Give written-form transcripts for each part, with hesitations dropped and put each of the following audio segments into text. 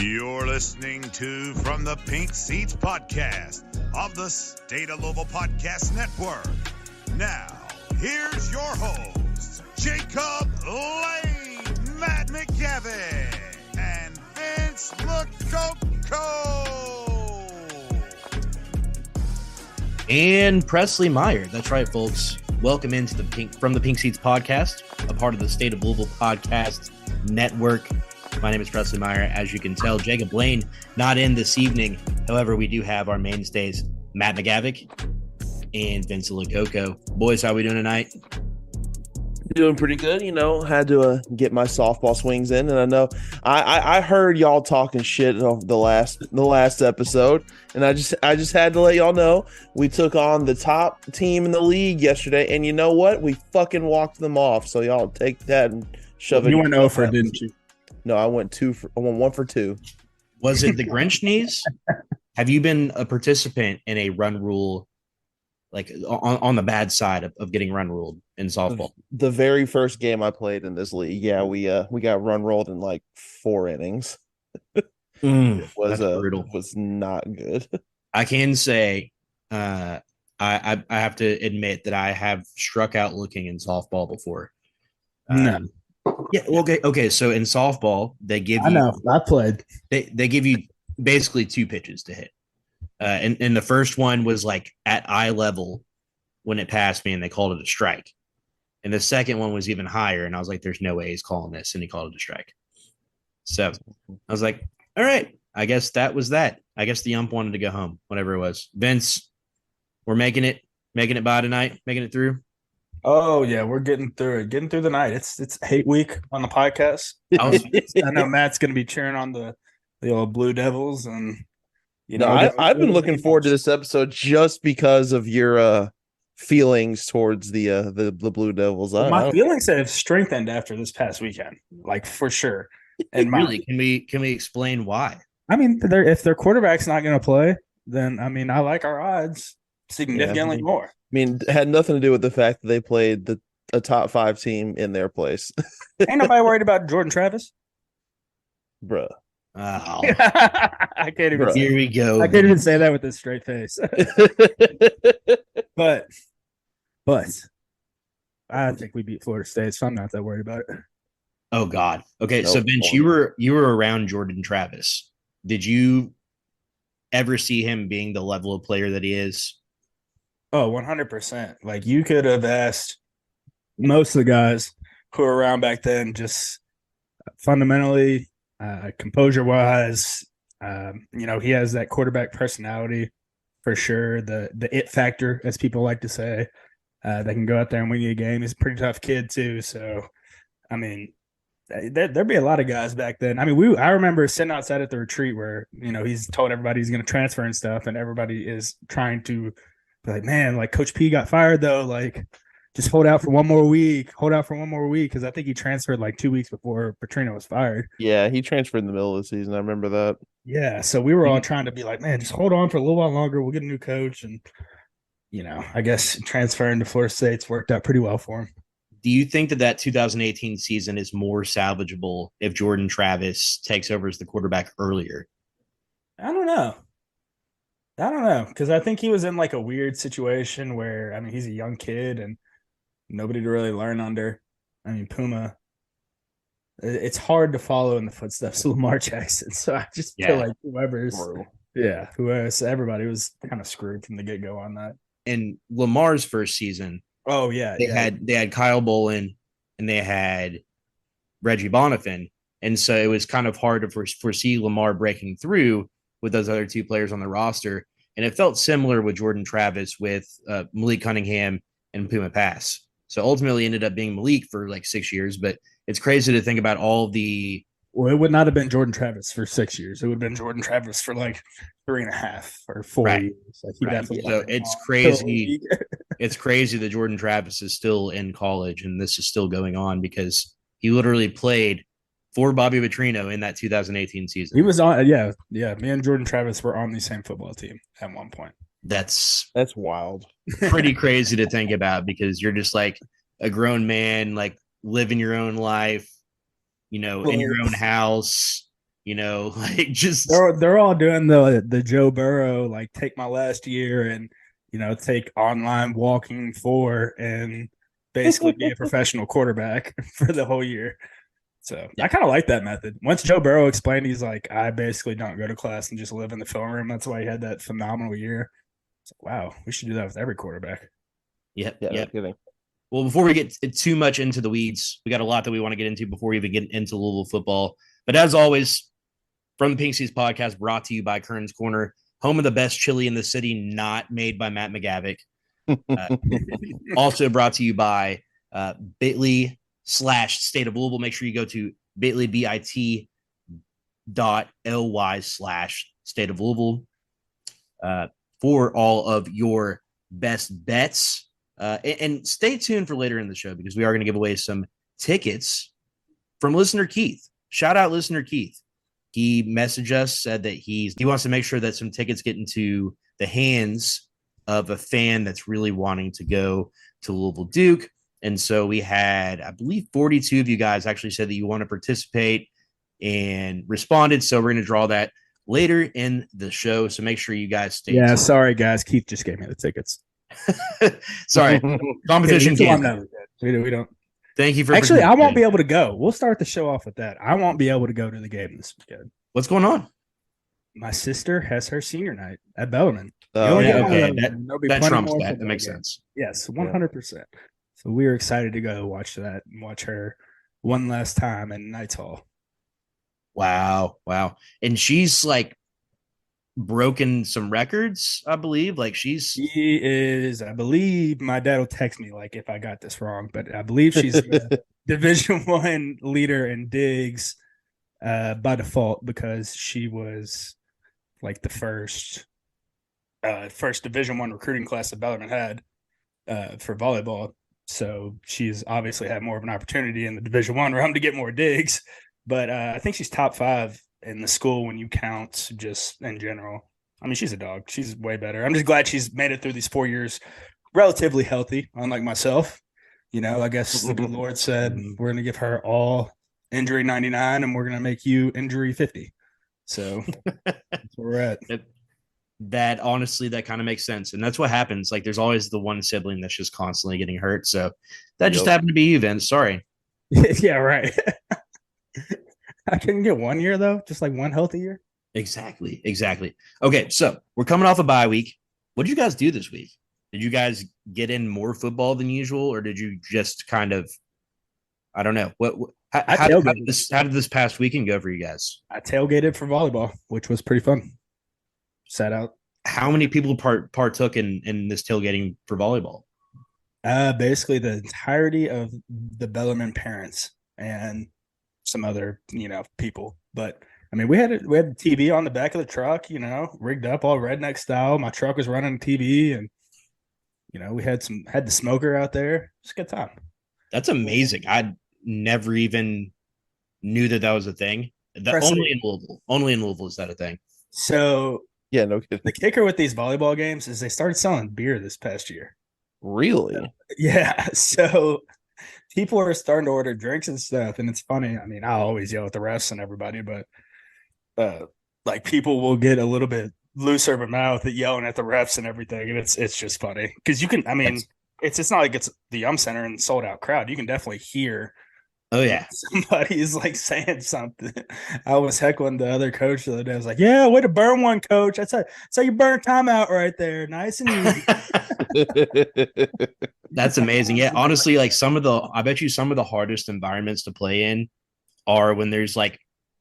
You're listening to From the Pink Seats podcast of the State of Louisville Podcast Network. Now, here's your hosts, Jacob Lane, Matt McGavin, and Vince Lococo. And Presley Meyer. That's right, folks. Welcome into the From the Pink Seats podcast, a part of the State of Louisville Podcast Network. My name is Presley Meyer. As you can tell, Jacob Lane not in this evening. However, we do have our mainstays, Matt McGavick and Vince Lococo. Boys, how are we doing tonight? Doing pretty good, had to get my softball swings in, and I know I heard y'all talking shit over the last episode, and I just had to let y'all know we took on the top team in the league yesterday, and you know what? We fucking walked them off. So y'all take that and shove it. You went over, didn't you? No, I went 1 for 2. Was it the Grinch knees? Have you been a participant in a run rule, like on the bad side of getting run ruled in softball? The very first game I played in this league, we got run rolled in like 4 innings. It was brutal. It was not good. I can say, I have to admit that I have struck out looking in softball before. No. Yeah. Okay. So in softball, they give you. I know. I played. They give you basically 2 pitches to hit, and the first one was like at eye level when it passed me, and they called it a strike. And the second one was even higher, and I was like, "There's no way he's calling this," and he called it a strike. So I was like, "All right, I guess that was that. I guess the ump wanted to go home, whatever it was." Vince, we're making it by tonight, making it through. Oh yeah, we're getting through it. Getting through the night. It's hate week on the podcast. I know Matt's going to be cheering on the old Blue Devils, and I've been looking forward to this episode just because of your feelings towards the Blue Devils. My feelings have strengthened after this past weekend, like for sure. And really, can we explain why? I mean, if their quarterback's not going to play, then I like our odds significantly more. I mean, it had nothing to do with the fact that they played a top 5 team in their place. Ain't nobody worried about Jordan Travis, bruh. Oh. I can't even. Here we go. I can't even say that with a straight face. but I think we beat Florida State, so I'm not that worried about it. Oh God. Okay, so Vince, you were around Jordan Travis. Did you ever see him being the level of player that he is? Oh, 100%. Like, you could have asked most of the guys who were around back then, just fundamentally, composure-wise, he has that quarterback personality for sure. The it factor, as people like to say, they can go out there and win you a game. He's a pretty tough kid too. So, I mean, there'd be a lot of guys back then. I mean, I remember sitting outside at the retreat where, he's told everybody he's going to transfer and stuff, and everybody is trying to be like, man, like Coach P got fired though. Like, just hold out for one more week. Because I think he transferred like 2 weeks before Petrino was fired. Yeah, he transferred in the middle of the season. I remember that. Yeah, so we were all trying to be like, man, just hold on for a little while longer. We'll get a new coach. And, I guess transferring to Florida State's worked out pretty well for him. Do you think that 2018 season is more salvageable if Jordan Travis takes over as the quarterback earlier? I don't know. Because I think he was in like a weird situation where, he's a young kid and nobody to really learn under. Puma, it's hard to follow in the footsteps of Lamar Jackson. So I just feel like everybody was kind of screwed from the get-go on that. And Lamar's first season, they had Kyle Bolin and they had Reggie Bonifant. And so it was kind of hard to foresee Lamar breaking through with those other 2 players on the roster. And it felt similar with Jordan Travis with Malik Cunningham and Puma Pass. So ultimately ended up being Malik for like 6 years, but it's crazy to think about all the. Well, it would not have been Jordan Travis for 6 years. It would have been Jordan Travis for like 3.5 or 4 years. Like he definitely. So it's crazy. It's crazy that Jordan Travis is still in college and this is still going on because he literally played for Bobby Petrino in that 2018 season. He was on, yeah. Me and Jordan Travis were on the same football team at one point. That's wild. Pretty crazy to think about because you're just like a grown man, like living your own life, in your own house, like just They're all doing the Joe Burrow, like take my last year and take online walking for and basically be a professional quarterback for the whole year. So I kind of like that method. Once Joe Burrow explained, he's like, I basically don't go to class and just live in the film room. That's why he had that phenomenal year. It's like, wow, we should do that with every quarterback. Yep. Yeah, no kidding. Well, before we get too much into the weeds, we got a lot that we want to get into before we even get into Louisville football. But as always, from the Pink Seats podcast, brought to you by Kern's Corner, home of the best chili in the city, not made by Matt McGavick. Also brought to you by bit.ly/state of Louisville. Make sure you go to bit.ly.ly/state of Louisville for all of your best bets. And stay tuned for later in the show because we are going to give away some tickets from listener Keith. Shout out listener Keith. He messaged us, said that he wants to make sure that some tickets get into the hands of a fan that's really wanting to go to Louisville Duke. And so we had, I believe, 42 of you guys actually said that you want to participate and responded. So we're going to draw that later in the show. So make sure you guys stay tuned. Sorry, guys. Keith just gave me the tickets. Sorry. Competition game. We don't. Thank you for actually. I won't be able to go. We'll start the show off with that. I won't be able to go to the game this weekend. What's going on? My sister has her senior night at Bellarmine. Okay. That trumps that. That makes sense. Yes, 100%. So we are excited to go watch that and watch her one last time in Knights Hall. Wow. And she's like broken some records, I believe. Like she is, I believe my dad will text me like if I got this wrong, but I believe she's a Division I leader in digs by default because she was like the first Division I recruiting class that Bellarmine had for volleyball. So she's obviously had more of an opportunity in the Division I realm to get more digs. But I think she's top 5 in the school when you count just in general. I mean, she's a dog. She's way better. I'm just glad she's made it through these 4 years relatively healthy, unlike myself. I guess the good Lord said, we're going to give her all injury 99 and we're going to make you injury 50. So that's where we're at. That honestly, that kind of makes sense. And that's what happens. Like there's always the one sibling that's just constantly getting hurt. So that just happened to be you, Vince. Sorry. Yeah, right. I couldn't get 1 year though, just like one healthy year. Exactly. Okay, so we're coming off a bye week. What did you guys do this week? Did you guys get in more football than usual, or did you just kind of, I don't know, how did this past weekend go for you guys? I tailgated for volleyball, which was pretty fun. Sat out. How many people partook in this tailgating for volleyball? Basically the entirety of the Bellarmine parents and some other, people. But I mean, we had the TV on the back of the truck, rigged up all redneck style. My truck was running TV, and we had the smoker out there. It's a good time. That's amazing. I never even knew that was a thing. Only in Louisville. Only in Louisville is that a thing. So yeah, no kidding. The kicker with these volleyball games is they started selling beer this past year. Really? Yeah. So people are starting to order drinks and stuff, and it's funny. I mean, I always yell at the refs and everybody, but like people will get a little bit looser of a mouth at yelling at the refs and everything, and it's just funny because you can. I mean, it's not like it's the center and sold out crowd. You can definitely hear. Oh yeah, somebody's like saying something. I was heckling the other coach the other day. I was like, "Yeah, way to burn one, coach. That's how you burn a timeout right there, nice and easy." That's amazing. Yeah, honestly, like I bet you some of the hardest environments to play in are when there's like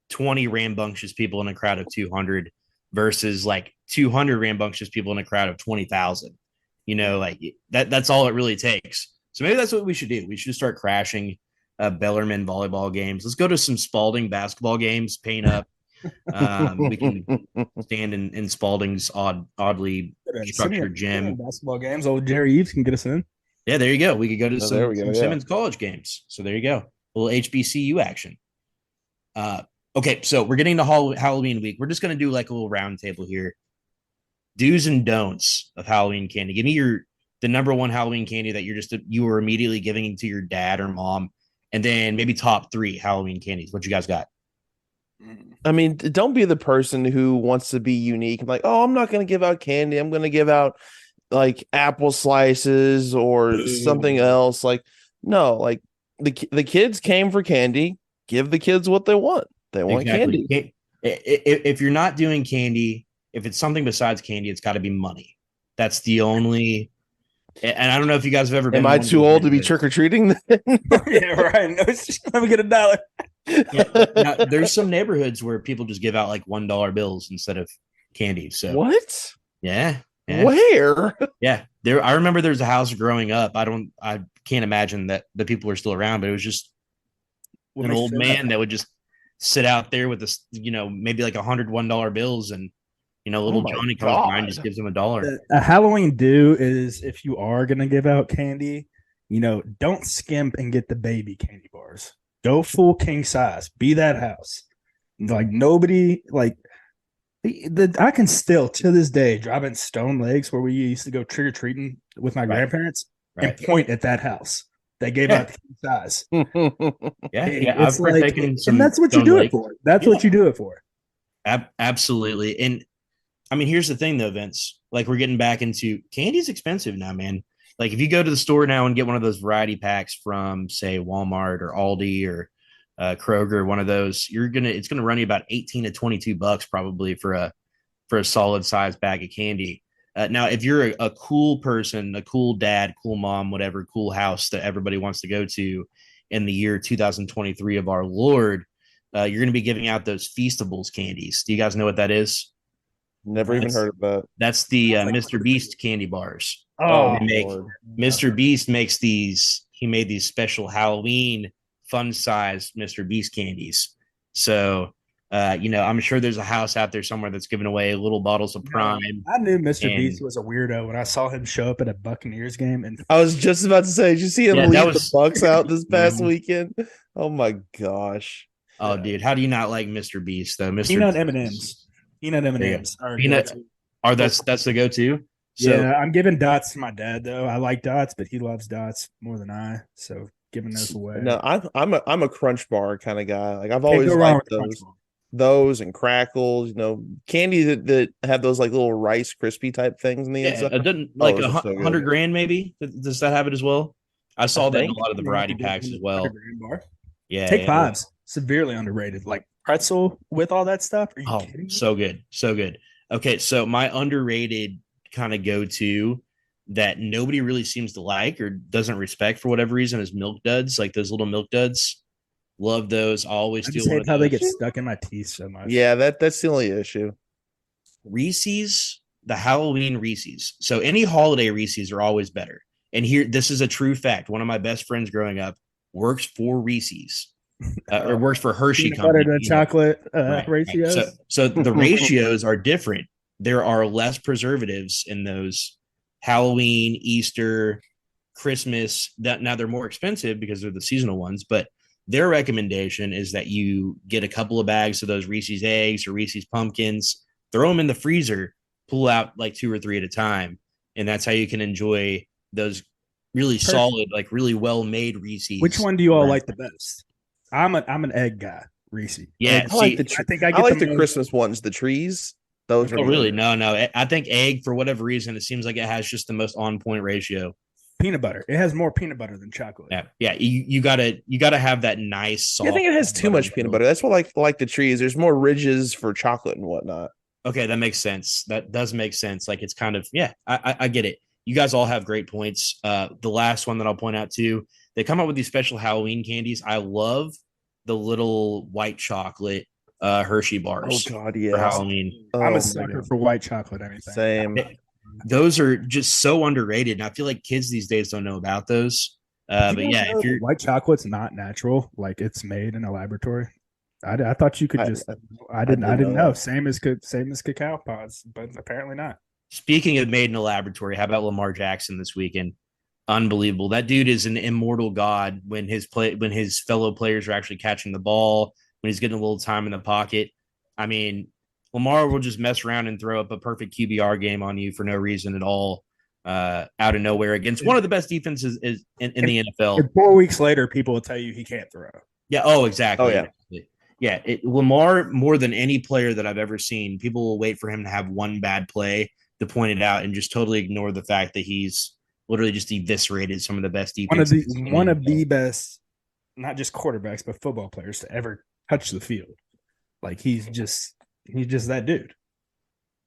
20 rambunctious people in a crowd of 200 versus like 200 rambunctious people in a crowd of 20,000. Like that's all it really takes. So maybe that's what we should do. We should start crashing Bellarmine volleyball games. Let's go to some Spalding basketball games, paint up. We can stand in Spalding's oddly structured gym. Basketball games. Old Jerry Eves can get us in. Yeah, there you go. We could go to some Simmons College games. So there you go. A little HBCU action. Okay, so we're getting to Halloween week. We're just going to do like a little round table here. Do's and don'ts of Halloween candy. Give me the number one Halloween candy that you were immediately giving to your dad or mom. And then maybe top 3 Halloween candies. What you guys got? I mean, don't be the person who wants to be unique. I'm like, oh, I'm not going to give out candy. I'm going to give out like apple slices or something else. Like, no, like the kids came for candy. Give the kids what they want. They want candy. If you're not doing candy, if it's something besides candy, it's got to be money. That's the only. And I don't know if you guys have ever been. Am I too old to be trick or treating? Yeah, right. No, let me get $1. Yeah, now, there's some neighborhoods where people just give out like $1 bills instead of candy. So what? Yeah. Where? Yeah, there. I remember there's a house growing up. I can't imagine that the people are still around, but it was just an old man that would just sit out there with this, maybe like $101 bills, and little Johnny comes by and just gives him $1. A Halloween do is, if you are gonna give out candy, don't skimp and get the baby candy bars. Go full king size. Be that house. Like nobody like. I can still, to this day, drive in Stone Lakes where we used to go trick or treating with my grandparents and point at that house. They gave out the king size. It's like, and that's what you do it for. That's what you do it for. Absolutely. And I mean, here's the thing, though, Vince. Like, we're getting back into candy's expensive now, man. Like, if you go to the store now and get one of those variety packs from, say, Walmart or Aldi or Kroger, one of those, it's gonna run you about $18 to $22 probably for a solid size bag of candy. Now, if you're a cool person, a cool dad, cool mom, whatever, cool house that everybody wants to go to in the year 2023 of our Lord, you're going to be giving out those Feastables candies. Do you guys know what that is? Never even heard of that. That's the Mr. Beast candy bars. Mr. Beast makes these. He made these special Halloween fun size Mr. Beast candies. So, I'm sure there's a house out there somewhere that's giving away little bottles of Prime. I knew Mr. Beast was a weirdo when I saw him show up at a Buccaneers game. And I was just about to say, did you see him leave the Bucks out this past weekend? Oh my gosh. Oh, dude, how do you not like Mr. Beast though? Peanut M&Ms. Peanut M&Ms. That's the go-to. So, yeah, I'm giving dots to my dad though. I like dots, but he loves dots more than I. So giving those away. No, I'm a Crunch Bar kind of guy. Like I've always liked those and crackles. Candy that have those like little Rice Krispie type things in the inside. It doesn't like $100 maybe. Does that have it as well? I saw that in a lot of the variety packs as well. Yeah, Take Fives. Severely underrated. Like pretzel with all that stuff. Are you kidding me? So good. Okay, so my underrated kind of go-to that nobody really seems to like or doesn't respect for whatever reason is Milk Duds, like those little Milk Duds. Love those. I always do. Hate how they get stuck in my teeth so much. Yeah, that's the only issue. Reese's, the Halloween Reese's. So any holiday Reese's are always better. And this is a true fact. One of my best friends growing up works for Reese's. Or works for Hershey Company. Butter to chocolate ratios. Right. So the ratios are different. There are less preservatives in those Halloween, Easter, Christmas. Now they're more expensive because they're the seasonal ones, but their recommendation is that you get a couple of bags of those Reese's eggs or Reese's pumpkins, throw them in the freezer, pull out like 2 or 3 at a time, and that's how you can enjoy those really solid, like really well-made Reese's. Which one do you all like the best? I'm an egg guy, Reese. Yeah, I like the Christmas ones, the trees. Those are really no. I think egg, for whatever reason, it seems like it has just the most on point ratio. Peanut butter. It has more peanut butter than chocolate. Yeah. You gotta have that nice soft. I think it has too much peanut butter. That's what like the trees. There's more ridges for chocolate and whatnot. Okay, that makes sense. That does make sense. Like it's kind of I get it. You guys all have great points. The last one that I'll point out too, they come out with these special Halloween candies. I love the little white chocolate Hershey bars. Oh God, yeah. For Halloween. I'm a sucker for white chocolate. Anything. Same. Those are just so underrated, and I feel like kids these days don't know about those. But yeah, if you're white chocolate's not natural, like it's made in a laboratory. I thought you could just. I didn't know. Same as cacao pods, but apparently not. Speaking of made in a laboratory, how about Lamar Jackson this weekend? Unbelievable. That dude is an immortal god when his fellow players are actually catching the ball, when he's getting a little time in the pocket. I mean, Lamar will just mess around and throw up a perfect QBR game on you for no reason at all, out of nowhere against one of the best defenses in the NFL. And 4 weeks later, people will tell you he can't throw. Yeah. Oh, exactly. Oh, yeah. Yeah, Lamar, more than any player that I've ever seen, people will wait for him to have one bad play to point it out and just totally ignore the fact that he's literally just eviscerated some of the best defenses. One of the best, not just quarterbacks, but football players to ever touch the field. Like he's just that dude.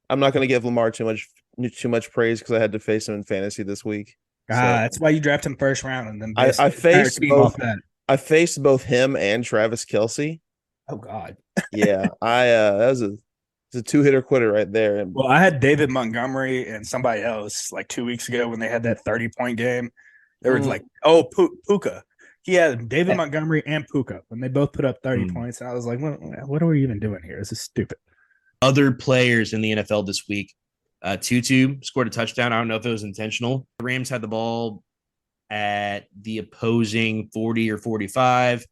I'm not going to give Lamar too much praise because I had to face him in fantasy this week. That's why you draft him first round, and then I faced both. I faced both him and Travis Kelce. Oh God, yeah, that was a two-hitter quitter right there. Well, I had David Montgomery and somebody else like 2 weeks ago when they had that 30-point game. They were like, Puka. He had David Montgomery and Puka when they both put up 30 points. And I was like, what are we even doing here? This is stupid. Other players in the NFL this week, TuTu scored a touchdown. I don't know if it was intentional. The Rams had the ball at the opposing 40 or 45.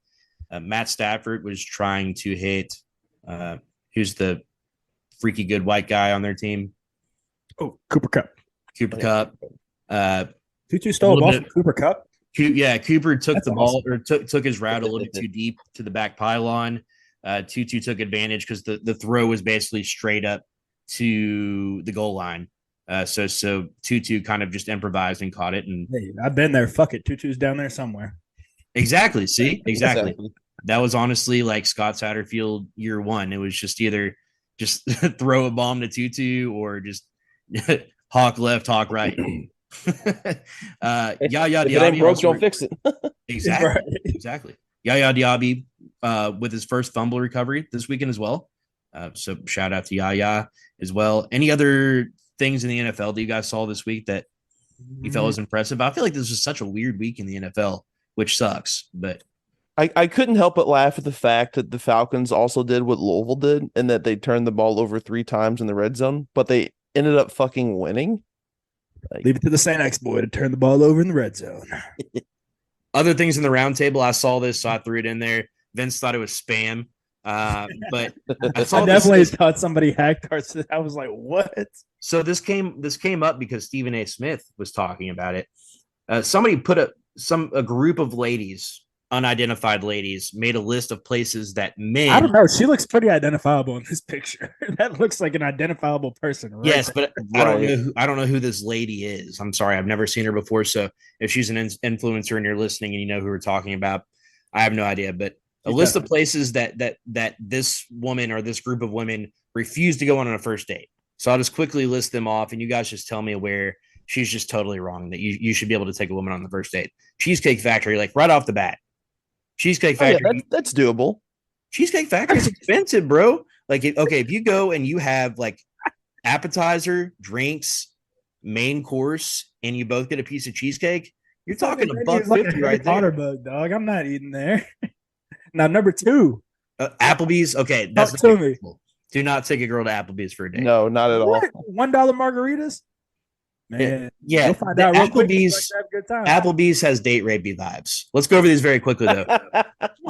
Matt Stafford was trying to hit who's the freaky good white guy on their team? Oh, Cooper Kupp. TuTu stole a ball from Cooper Kupp. Cooper took That's the ball or took his route a little bit too deep to the back pylon. TuTu took advantage because the throw was basically straight up to the goal line. So TuTu kind of just improvised and caught it. And hey, I've been there. Fuck it. TuTu's down there somewhere. Exactly. See, exactly. That was honestly like Scott Satterfield year one. It was just either just throw a bomb to TuTu or just hawk left, hawk right. Yaya Diaby broke, don't fix it. Exactly. Yaya Diaby with his first fumble recovery this weekend as well. So shout out to Yaya as well. Any other things in the NFL that you guys saw this week that you felt was impressive? I feel like this was such a weird week in the NFL, which sucks. But I couldn't help but laugh at the fact that the Falcons also did what Louisville did and that they turned the ball over 3 times in the red zone, but they ended up fucking winning. Leave it to the Saint X boy to turn the ball over in the red zone. Other things in the round table, I saw this, so I threw it in there. Vince thought it was spam. But I definitely thought somebody hacked our. I was like, what? So this came up because Stephen A. Smith was talking about it. Somebody put a group of ladies, unidentified ladies, made a list of places that men. I don't know. She looks pretty identifiable in this picture. That looks like an identifiable person, right? Yes, but I don't know who this lady is. I'm sorry, I've never seen her before. So if she's an influencer and you're listening and you know who we're talking about, I have no idea. But a list of places that this woman or this group of women refused to go on a first date. So I'll just quickly list them off, and you guys just tell me where she's just totally wrong, that you should be able to take a woman on the first date. Cheesecake Factory, like right off the bat. Cheesecake Factory. Yeah, that's doable. Cheesecake Factory is expensive, bro. Like, if you go and you have like appetizer, drinks, main course, and you both get a piece of cheesecake, you're talking $1.50 right there. Bug, dog. I'm not eating there. Now, number 2. Applebee's. Okay, that's to me. Do not take a girl to Applebee's for a date. No, not at all. $1 margaritas? Man, yeah. We'll find out Applebee's has date rapey vibes. Let's go over these very quickly though.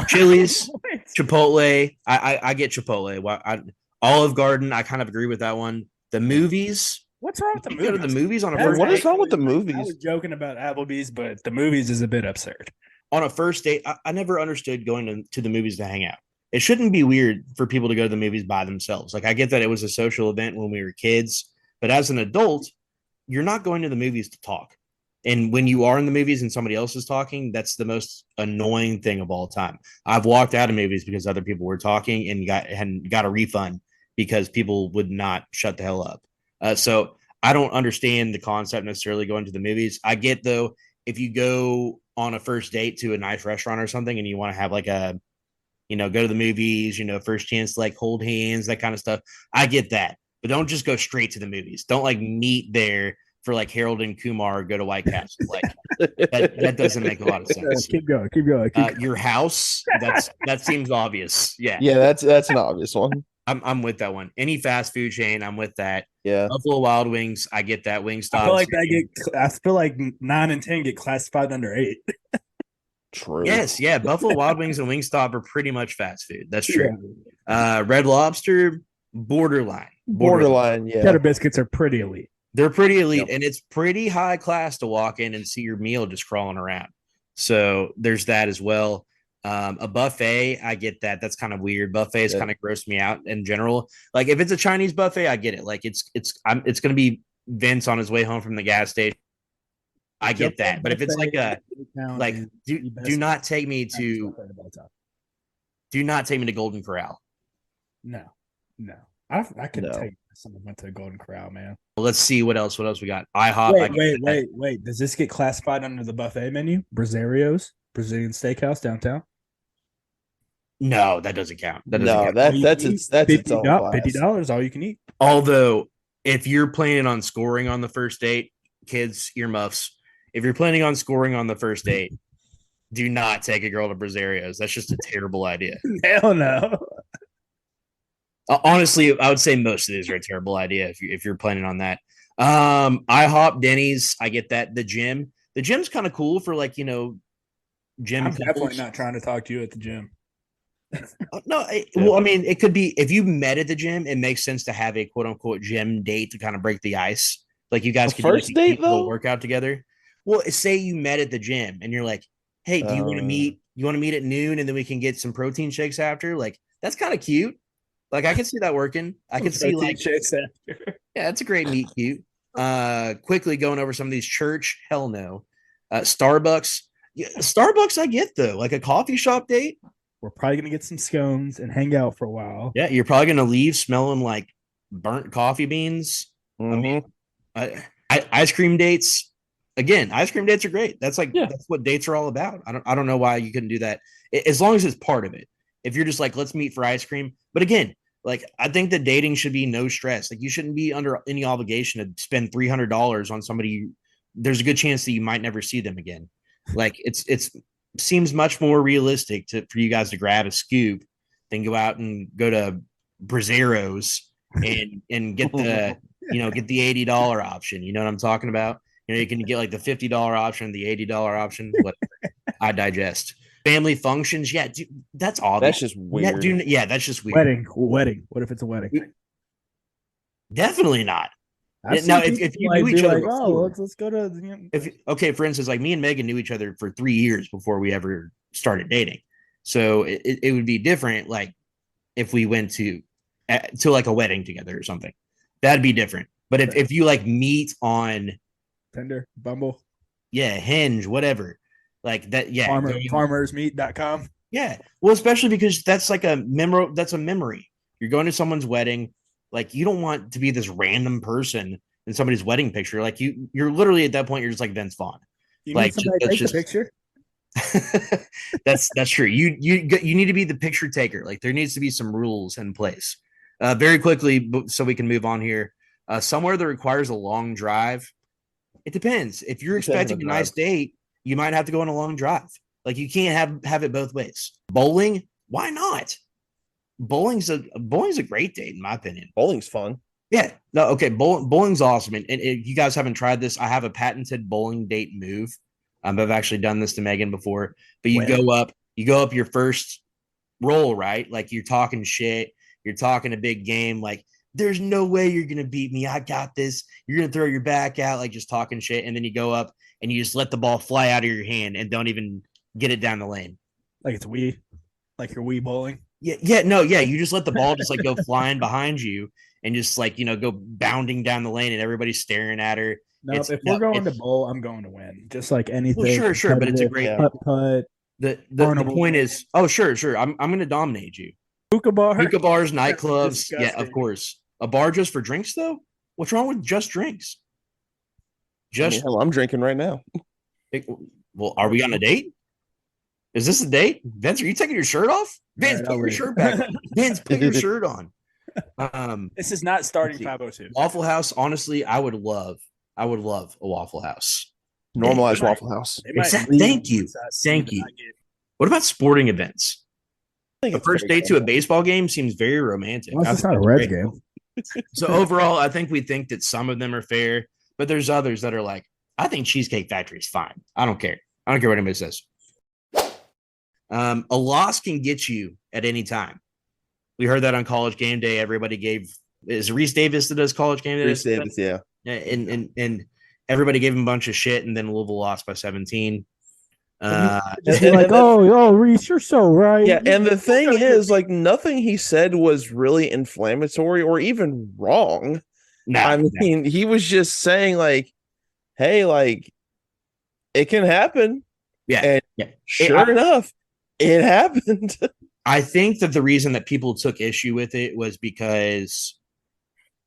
Chili's, Chipotle. I get Chipotle. Olive Garden. I kind of agree with that one. The movies. What's wrong with the movies? Go to the movies on a first date. What is wrong with the movies? I was joking about Applebee's, but the movies is a bit absurd. On a first date, I never understood going to the movies to hang out. It shouldn't be weird for people to go to the movies by themselves. Like, I get that it was a social event when we were kids, but as an adult, you're not going to the movies to talk. And when you are in the movies and somebody else is talking, that's the most annoying thing of all time. I've walked out of movies because other people were talking and got a refund because people would not shut the hell up. So I don't understand the concept necessarily going to the movies. I get, though, if you go on a first date to a nice restaurant or something and you want to have like go to the movies, first chance to like hold hands, that kind of stuff. I get that. But don't just go straight to the movies. Don't like meet there for like Harold and Kumar go to White Castle. Like that doesn't make a lot of sense. Keep going. Your house, that seems obvious. Yeah. Yeah, that's an obvious one. I'm with that one. Any fast food chain, I'm with that. Yeah. Buffalo Wild Wings, I get that. Wingstop. I feel like 9 and 10 get classified under 8. True. Yes, yeah. Buffalo Wild Wings and Wingstop are pretty much fast food. That's true. Yeah. Red Lobster, borderline. Yeah. Cheddar biscuits are pretty elite. They're pretty elite, and it's pretty high class to walk in and see your meal just crawling around. So there's that as well. A buffet, I get that. That's kind of weird. Buffets kind of gross me out in general. Like if it's a Chinese buffet, I get it. Like it's gonna be Vince on his way home from the gas station. I get that. But if it's like do not take me to Golden Corral. No. I couldn't take someone went to Golden Corral, man. Well, let's see what else we got. IHOP. Wait. Does this get classified under the buffet menu? Brazerios, Brazilian Steakhouse downtown. No, that doesn't count. That's its own class. $50 all you can eat. Although, if you're planning on scoring on the first date, kids, earmuffs. If you're planning on scoring on the first date, do not take a girl to Brazerios. That's just a terrible idea. Hell no. Honestly, I would say most of these are a terrible idea if you're planning on that. IHOP, Denny's, I get that. The gym's kind of cool for like, gym. I'm definitely not trying to talk to you at the gym. No, well, I mean, it could be if you met at the gym, it makes sense to have a quote unquote gym date to kind of break the ice. Like you guys could first date though, work out together. Well, say you met at the gym and you're like, hey, do you want to meet? You want to meet at noon and then we can get some protein shakes after? Like that's kind of cute. Like I can see that working. I can see like shakes after. Yeah, that's a great meet cute. Quickly going over some of these church, hell no. Starbucks. Yeah, Starbucks I get though. Like a coffee shop date. We're probably going to get some scones and hang out for a while. Yeah, you're probably going to leave smelling like burnt coffee beans. Mm-hmm. I mean, ice cream dates. Again, ice cream dates are great. That's what dates are all about. I don't know why you couldn't do that. As long as it's part of it. If you're just like, let's meet for ice cream. But again, like I think that dating should be no stress. Like you shouldn't be under any obligation to spend $300 on somebody. There's a good chance that you might never see them again. Like it's seems much more realistic for you guys to grab a scoop than go out and go to Brazeros and get the get the $80 option. You know what I'm talking about? You can get like the $50 option, the $80 option. What I digest. Family functions, yeah, dude, that's odd. That's just weird. Yeah, that's just weird. Wedding. What if it's a wedding? Definitely not. Now, if you knew each other, let's go to. For instance, like me and Megan knew each other for 3 years before we ever started dating, so it would be different. Like if we went to like a wedding together or something, that'd be different. But if you like meet on Tinder, Bumble, yeah, Hinge, whatever, like that, yeah, farmersmeet.com. Yeah, well, especially because that's like a memory. You're going to someone's wedding. Like you don't want to be this random person in somebody's wedding picture. Like you're literally at that point, you're just like Vince Vaughn. You like take the picture. That's true. You need to be the picture taker. Like there needs to be some rules in place. Very quickly, so we can move on here. Somewhere that requires a long drive. It depends. If you're expecting a nice date, you might have to go on a long drive. Like you can't have it both ways. Bowling, why not? Bowling's a great date in my opinion. Bowling's fun. Yeah. No. Okay. Bowling's awesome. And if you guys haven't tried this, I have a patented bowling date move. I've actually done this to Megan before. But you go up your first roll, right? Like you're talking shit. You're talking a big game. Like there's no way you're gonna beat me. I got this. You're gonna throw your back out, like just talking shit, and then you go up and you just let the ball fly out of your hand and don't even get it down the lane. Like it's Wii, like you're Wii bowling. Yeah. You just let the ball just like go flying behind you and just like, go bounding down the lane and everybody's staring at her. No, if we're going to bowl, I'm going to win. Just like anything. Well, sure. But it's a great putt. The point is, sure. I'm going to dominate you. Hookah bars, nightclubs. Yeah, of course. A bar just for drinks though? What's wrong with just drinks? I'm drinking right now. Well, are we on a date? Is this a date? Vince, are you taking your shirt off? Vince, put your shirt back on. Vince, put your shirt on. This is not starting 502. Waffle House, honestly, I would love a Waffle House. Normalized Waffle House. Thank you. What about sporting events? The first date to a baseball game seems very romantic. Well, it's not a Reds game. So overall, I think we think that some of them are fair, but there's others that are like, I think Cheesecake Factory is fine. I don't care. I don't care what anybody says. A loss can get you at any time. We heard that on College Game Day. Everybody is Rece Davis that does College Game Day? Rece Davis, yeah. And everybody gave him a bunch of shit, and then Louisville lost by 17. They're like, oh, Rece, you're so right. Yeah, and the thing is, like, nothing he said was really inflammatory or even wrong. I mean, he was just saying, like, hey, like, it can happen. Yeah. And sure enough, it happened. I think that the reason that people took issue with it was because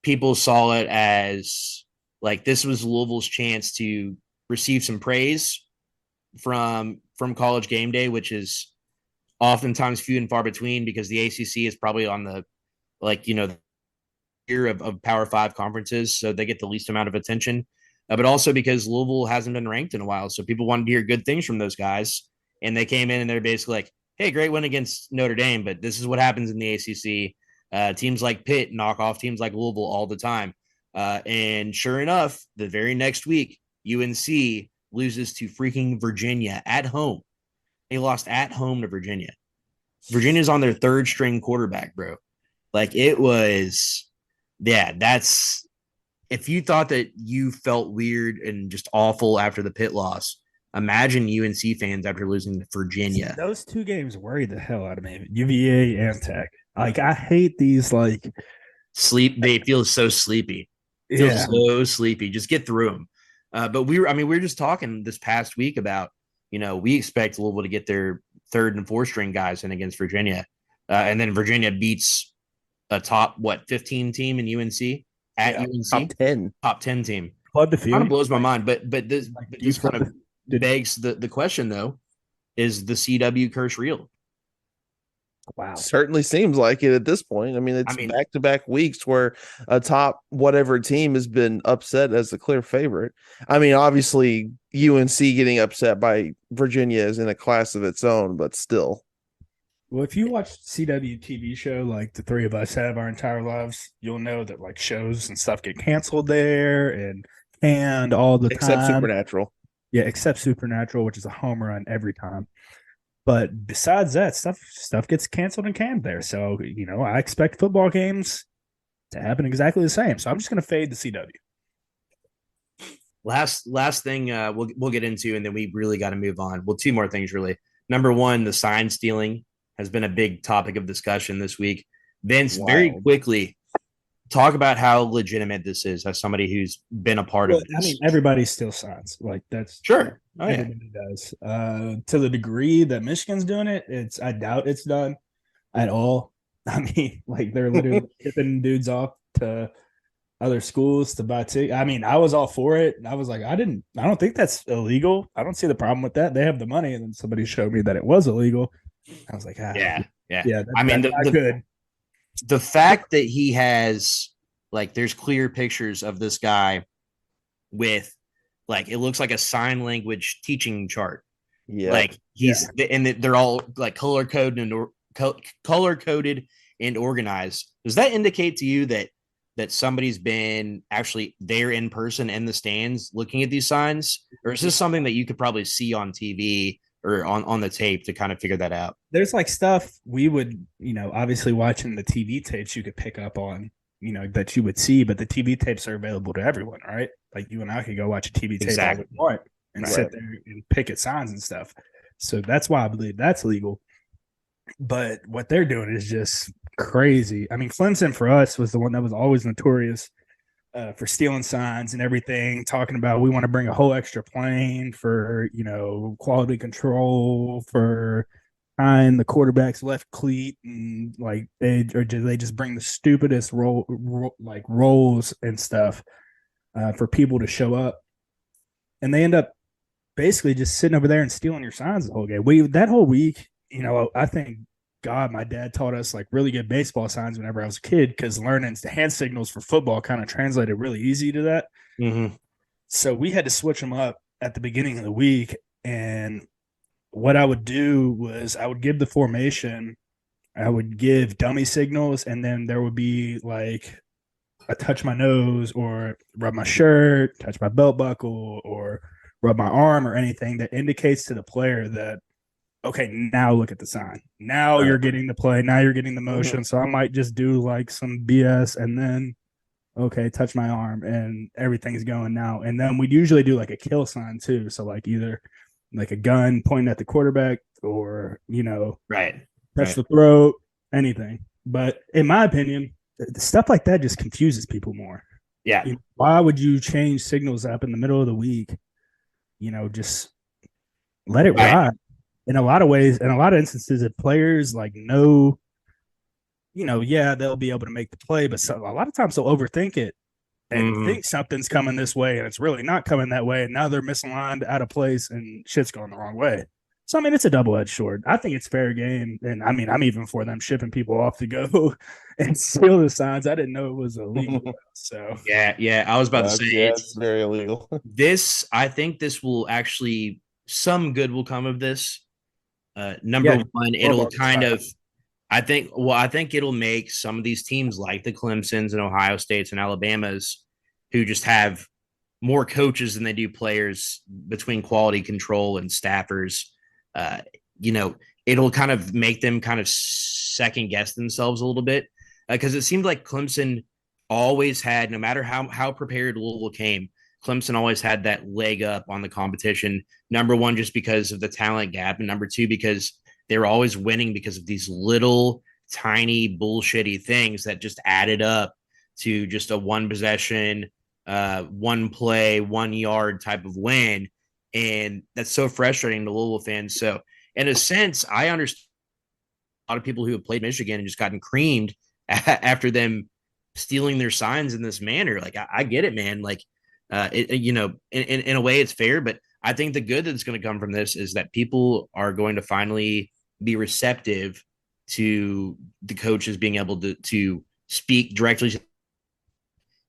people saw it as like this was Louisville's chance to receive some praise from College Game Day, which is oftentimes few and far between because the ACC is probably on the year of Power 5 conferences, so they get the least amount of attention. But also because Louisville hasn't been ranked in a while, so people wanted to hear good things from those guys, and they came in and they're basically like, "Hey, great win against Notre Dame, but this is what happens in the ACC. Teams like Pitt knock off teams like Louisville all the time." And sure enough, the very next week, UNC loses to freaking Virginia at home. They lost at home to Virginia. Virginia's on their third string quarterback, bro. Like it was, that's if you thought that you felt weird and just awful after the Pitt loss, imagine UNC fans after losing to Virginia. Those two games worried the hell out of me, UVA and Tech. Like I hate these like they feel so sleepy. So sleepy. Just get through them. But we were just talking this past week about, we expect Louisville to get their third and fourth string guys in against Virginia. And then Virginia beats a top, 15 team in UNC at UNC? Top 10 team. Club defeat. Kind of blows my mind. But this kind of begs the question, though, is the CW curse real? Wow. Certainly seems like it at this point. I mean, it's back-to-back weeks where a top whatever team has been upset as the clear favorite. I mean, obviously, UNC getting upset by Virginia is in a class of its own, but still. Well, if you watch CW TV show like the three of us have our entire lives, you'll know that like shows and stuff get canceled there and all the time. Except Supernatural. Yeah, except Supernatural, which is a home run every time. But besides that, stuff gets canceled and canned there. So, I expect football games to happen exactly the same. So I'm just going to fade the CW. Last thing we'll get into, and then we really got to move on. Well, two more things, really. Number one, the sign stealing has been a big topic of discussion this week. Vince, very quickly, talk about how legitimate this is as somebody who's been a part of this. I mean, everybody still signs. Like, that's sure. Everybody does. To the degree that Michigan's doing it, I doubt it's done at all. I mean, like, they're literally tipping dudes off to other schools to buy tickets. I mean, I was all for it. I was like, I don't think that's illegal. I don't see the problem with that. They have the money. And then somebody showed me that it was illegal. I was like, yeah. The fact that he has, like, there's clear pictures of this guy with, like, it looks like a sign language teaching chart. Yeah, like and they're all like color coded and organized. Does that indicate to you that somebody's been actually there in person in the stands looking at these signs, or is this something that you could probably see on TV or on the tape to kind of figure that out? There's like stuff we would, obviously watching the TV tapes you could pick up on, that you would see, but the TV tapes are available to everyone, right? Like you and I could go watch a TV tape all we want and sit there and pick at signs and stuff. So that's why I believe that's legal. But what they're doing is just crazy. I mean, Clemson for us was the one that was always notorious for stealing signs and everything, talking about we want to bring a whole extra plane for, quality control, for tying the quarterback's left cleat, and like they just bring the stupidest rolls and stuff for people to show up, and they end up basically just sitting over there and stealing your signs the whole game. That whole week, I think my dad taught us like really good baseball signs whenever I was a kid, because learning the hand signals for football kind of translated really easy to that. Mm-hmm. So we had to switch them up at the beginning of the week, and what I would do was I would give the formation, I would give dummy signals, and then there would be like a touch my nose or rub my shirt, touch my belt buckle, or rub my arm or anything that indicates to the player that, okay, now look at the sign. Now you're getting the play. Now you're getting the motion. So I might just do like some BS and then, okay, touch my arm and everything's going now. And then we'd usually do like a kill sign too. So like either like a gun pointing at the quarterback or, Right. touch the throat, anything. But in my opinion, the stuff like that just confuses people more. Yeah. Why would you change signals up in the middle of the week? Just let it ride. In a lot of ways, in a lot of instances, if players know, they'll be able to make the play, but a lot of times they'll overthink it and think something's coming this way and it's really not coming that way. And now they're misaligned, out of place, and shit's going the wrong way. So, it's a double-edged sword. I think it's fair game. And, I'm even for them shipping people off to go and steal the signs. I didn't know it was illegal. So, yeah. I was about to say it's very illegal. I think this will actually, some good will come of this. Number one, it'll kind of, I think it'll make some of these teams like the Clemsons and Ohio States and Alabamas, who just have more coaches than they do players, between quality control and staffers. It'll kind of make them kind of second guess themselves a little bit, because it seemed like Clemson always had, no matter how prepared Louisville came, Clemson always had that leg up on the competition. Number one, just because of the talent gap, and number two, because they were always winning because of these little tiny bullshitty things that just added up to just a one possession, one play, 1 yard type of win. And that's so frustrating to Louisville fans. So in a sense, I understand a lot of people who have played Michigan and just gotten creamed after them stealing their signs in this manner. Like, I get it, man. Like, in a way it's fair, but I think the good that's going to come from this is that people are going to finally be receptive to the coaches being able to speak directly to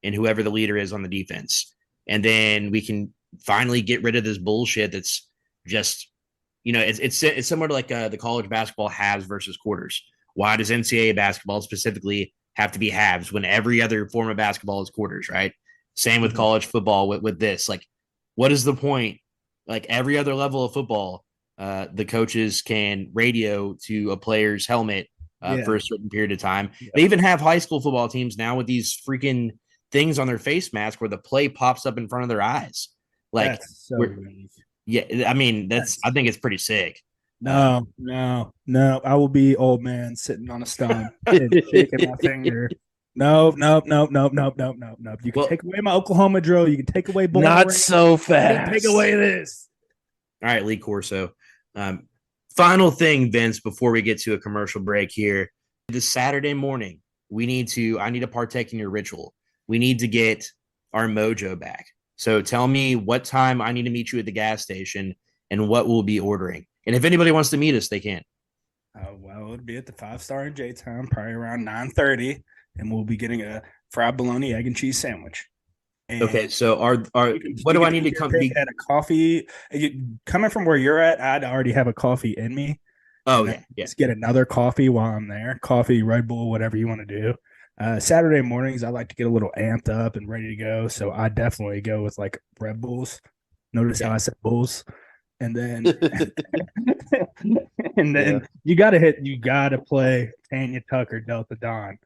and whoever the leader is on the defense. And then we can finally get rid of this bullshit that's just, it's similar to like the college basketball halves versus quarters. Why does NCAA basketball specifically have to be halves when every other form of basketball is quarters, right? Same with college football with this. Like, what is the point? Like, every other level of football, the coaches can radio to a player's helmet for a certain period of time. Yeah. They even have high school football teams now with these freaking things on their face mask where the play pops up in front of their eyes. Like, I think it's pretty sick. No. I will be old man sitting on a stump and shaking my finger. No. You can take away my Oklahoma drill. You can take away Bowling. Not so fast. Take away this. All right, Lee Corso. Final thing, Vince, before we get to a commercial break here. This Saturday morning, I need to partake in your ritual. We need to get our mojo back. So tell me what time I need to meet you at the gas station and what we'll be ordering. And if anybody wants to meet us, they can. It'll be at the 5-Star in J-Town, probably around 9:30, and we'll be getting a fried bologna, egg and cheese sandwich. And okay, so what do I need to come? At a coffee, coming from where you're at, I'd already have a coffee in me. Oh yeah. Just get another coffee while I'm there. Coffee, Red Bull, whatever you want to do. Saturday mornings, I like to get a little amped up and ready to go. So I definitely go with like Red Bulls. Notice how I said Bulls. And then you gotta play Tanya Tucker, Delta Dawn.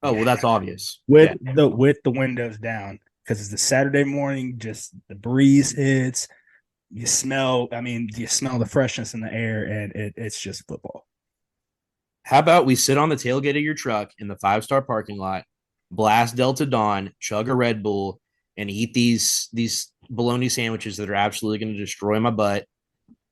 Oh, well, that's obvious. With the windows down, because it's the Saturday morning, just the breeze hits. You smell the freshness in the air, and it's just football. How about we sit on the tailgate of your truck in the 5-Star parking lot, blast Delta Dawn, chug a Red Bull, and eat these bologna sandwiches that are absolutely going to destroy my butt?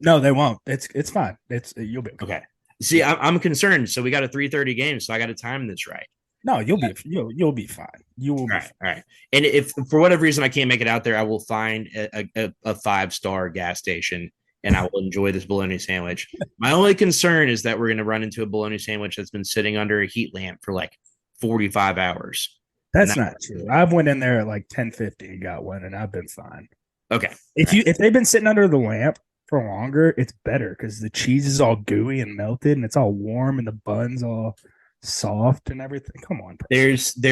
No, they won't. It's fine. You'll be okay. See, I'm concerned. So we got a 3:30 game, so I got to time this right. No, you'll be fine. You will be fine. All right. And if for whatever reason I can't make it out there, I will find a 5-Star gas station and I will enjoy this bologna sandwich. My only concern is that we're going to run into a bologna sandwich that's been sitting under a heat lamp for like 45 hours. That's not true. I've went in there at like 10:50 and got one, and I've been fine. Okay. If they've been sitting under the lamp for longer, it's better because the cheese is all gooey and melted, and it's all warm, and the bun's all soft and everything. Come on, there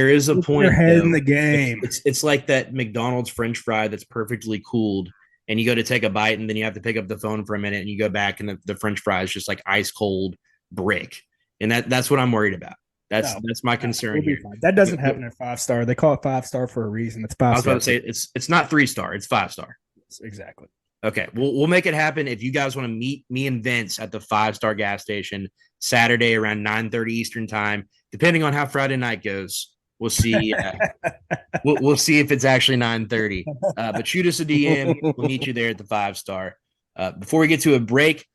is a point. Your head in the game. It's like that McDonald's French fry that's perfectly cooled, and you go to take a bite, and then you have to pick up the phone for a minute, and you go back, and the French fry is just like ice cold brick, and that's what I'm worried about. That's my concern here. That doesn't happen at 5-Star. They call it 5-Star for a reason. It's 5-Star. I was about to say it's not 3-Star. It's 5-Star. Exactly. Okay, we'll make it happen. If you guys want to meet me and Vince at the 5 Star gas station Saturday around 9:30 Eastern time, depending on how Friday night goes, we'll see. We'll see if it's actually 9:30. But shoot us a DM. We'll meet you there at the 5 Star. Before we get to a break,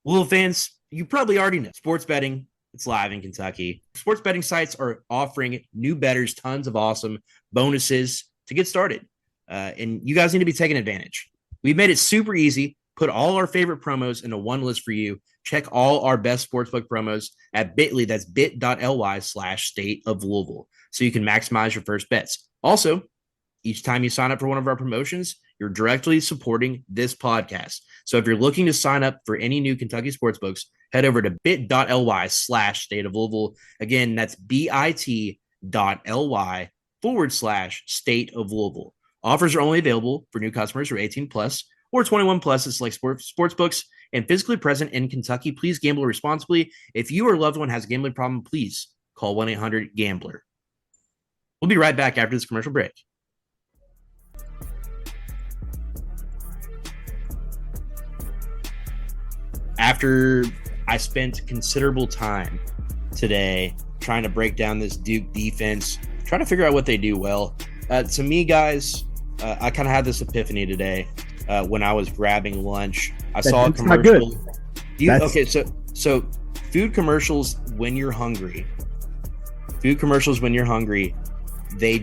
Louisville fans, you probably already know sports betting. It's live in Kentucky. Sports betting sites are offering new bettors tons of awesome bonuses to get started, and you guys need to be taking advantage. We've made it super easy. Put all our favorite promos into one list for you. Check all our best sportsbook promos at bit.ly. That's bit.ly/state of Louisville. So you can maximize your first bets. Also, each time you sign up for one of our promotions, you're directly supporting this podcast. So if you're looking to sign up for any new Kentucky sportsbooks, head over to bit.ly/state of Louisville. Again, that's bit.ly/state of Louisville. Offers are only available for new customers who are 18 plus or 21 plus at select sports books and physically present in Kentucky. Please gamble responsibly. If you or a loved one has a gambling problem, please call 1-800-GAMBLER. We'll be right back after this commercial break. After I spent considerable time today trying to break down this Duke defense, trying to figure out what they do well, to me, guys, I kind of had this epiphany today when I was grabbing lunch. I saw a commercial. Okay, so food commercials when you're hungry. Food commercials when you're hungry, they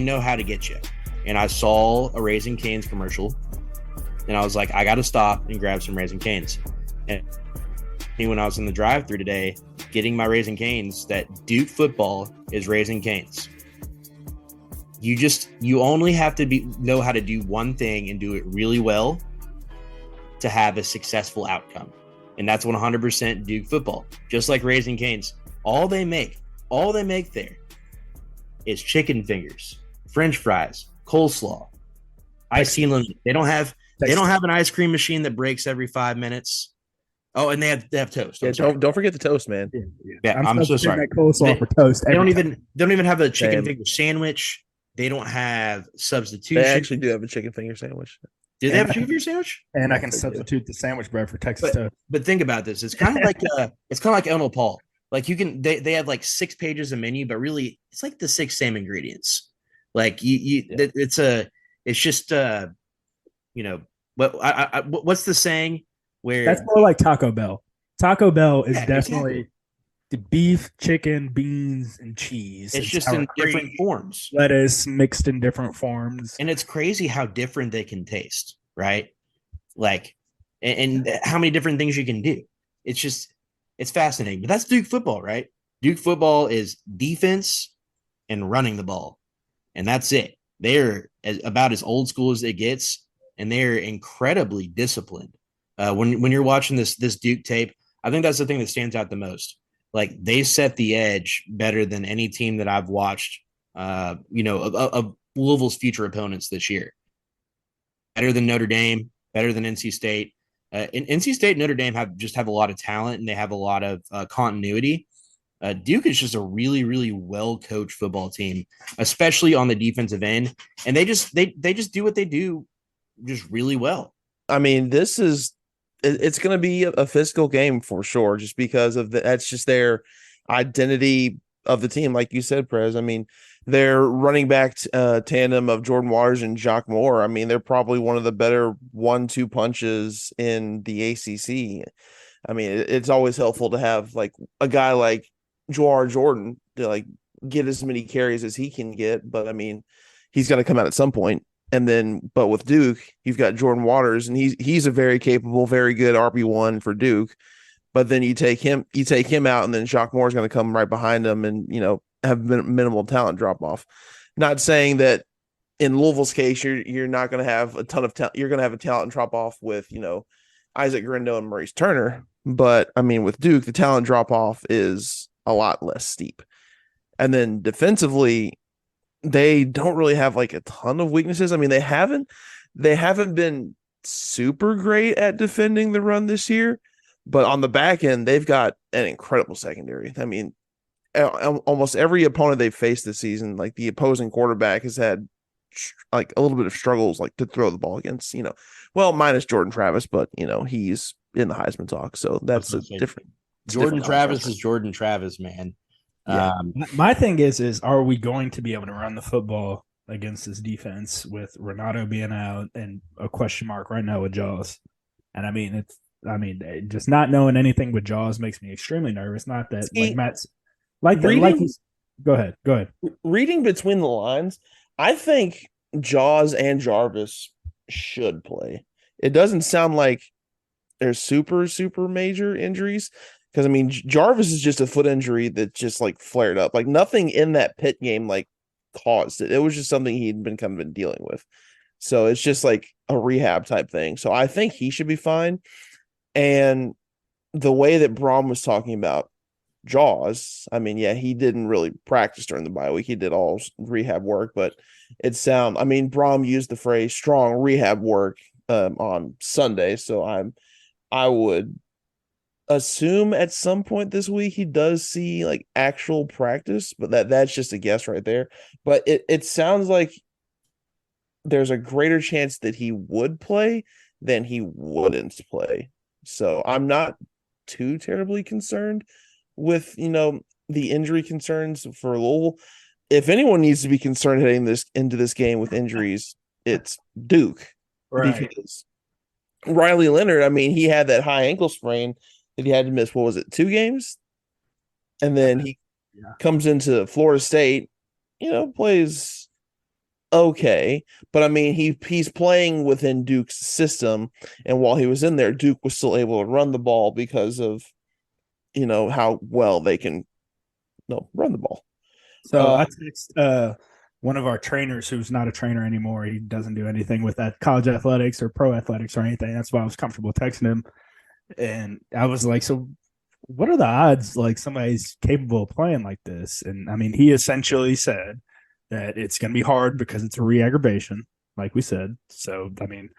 know how to get you. And I saw a Raising Cane's commercial, and I was like, I got to stop and grab some Raising Cane's. And when I was in the drive-thru today, getting my Raising Cane's, that Duke football is Raising Cane's. You only have to know how to do one thing and do it really well to have a successful outcome. And that's 100% Duke football. Just like Raising Cane's, all they make there is chicken fingers, French fries, coleslaw, ice cream. They don't have an ice cream machine that breaks every 5 minutes. Oh, and they have toast. Yeah, don't forget the toast, man. Yeah, I'm so sorry. Coleslaw for toast. They don't even have a chicken finger sandwich. They don't have substitution. They actually do have a chicken finger sandwich. Do they have a chicken finger sandwich? And I can substitute the sandwich bread for Texas toast. But think about this. It's kind of like Arnold Paul. Like they have like 6 pages of menu, but really it's like the 6 same ingredients. Like it's just what's the saying? Where that's more like Taco Bell. Taco Bell is definitely the beef, chicken, beans, and cheese. It's just in different forms. Lettuce mixed in different forms. And it's crazy how different they can taste, right? Like, and how many different things you can do. It's fascinating. But that's Duke football, right? Duke football is defense and running the ball. And that's it. They're about as old school as it gets, and they're incredibly disciplined. When you're watching this Duke tape, I think that's the thing that stands out the most. Like, they set the edge better than any team that I've watched, of Louisville's future opponents this year. Better than Notre Dame, better than NC State. NC State and Notre Dame have a lot of talent, and they have a lot of continuity. Duke is just a really, really well-coached football team, especially on the defensive end. And they just do what they do just really well. I mean, it's going to be a physical game for sure, just because of that's just their identity of the team. Like you said, Pres, I mean, their running back tandem of Jordan Waters and Jacques Moore, I mean, they're probably one of the better 1-2 punches in the ACC. I mean, it's always helpful to have like a guy like Jawar Jordan to like get as many carries as he can get. But I mean, he's going to come out at some point. But with Duke, you've got Jordan Waters, and he's a very capable, very good RB1 for Duke. But then you take him out, and then Jacques Moore is going to come right behind him, and have minimal talent drop off. Not saying that in Louisville's case, you're not going to have a ton of talent. You're going to have a talent drop off with Isaac Grindo and Maurice Turner. But I mean, with Duke, the talent drop off is a lot less steep. And then defensively, they don't really have like a ton of weaknesses. I mean, they haven't been super great at defending the run this year, but on the back end, they've got an incredible secondary. I mean, almost every opponent they've faced this season, like the opposing quarterback has had like a little bit of struggles like to throw the ball against, well, minus Jordan Travis, but he's in the Heisman talk, so that's a different. Jordan Travis is Jordan Travis, man. Yeah. My thing is are we going to be able to run the football against this defense with Renato being out and a question mark right now with Jaws? And I mean, just not knowing anything with Jaws makes me extremely nervous. Not that like Matt's go ahead. Reading between the lines, I think Jaws and Jarvis should play. It doesn't sound like there's super major injuries. Because, I mean, Jarvis is just a foot injury that just, like, flared up. Like, nothing in that Pitt game, like, caused it. It was just something he'd been kind of been dealing with. So it's just, like, a rehab type thing. So I think he should be fine. And the way that Braum was talking about Jaws, I mean, yeah, he didn't really practice during the bye week. He did all rehab work. But Braum used the phrase strong rehab work on Sunday. So I would assume at some point this week he does see like actual practice, but that's just a guess right there. But it sounds like there's a greater chance that he would play than he wouldn't play. So I'm not too terribly concerned with the injury concerns for Louisville. If anyone needs to be concerned heading into this game with injuries, it's Duke. Right. Because Riley Leonard, I mean, he had that high ankle sprain that he had to miss, 2 games? And then he comes into Florida State, plays okay. But, I mean, he's playing within Duke's system. And while he was in there, Duke was still able to run the ball because of, how well they can run the ball. So I text one of our trainers who's not a trainer anymore. He doesn't do anything with that college athletics or pro athletics or anything. That's why I was comfortable texting him. And I was like, so what are the odds like somebody's capable of playing like this? And I mean, he essentially said that it's going to be hard because it's a re-aggravation, like we said. So, I mean,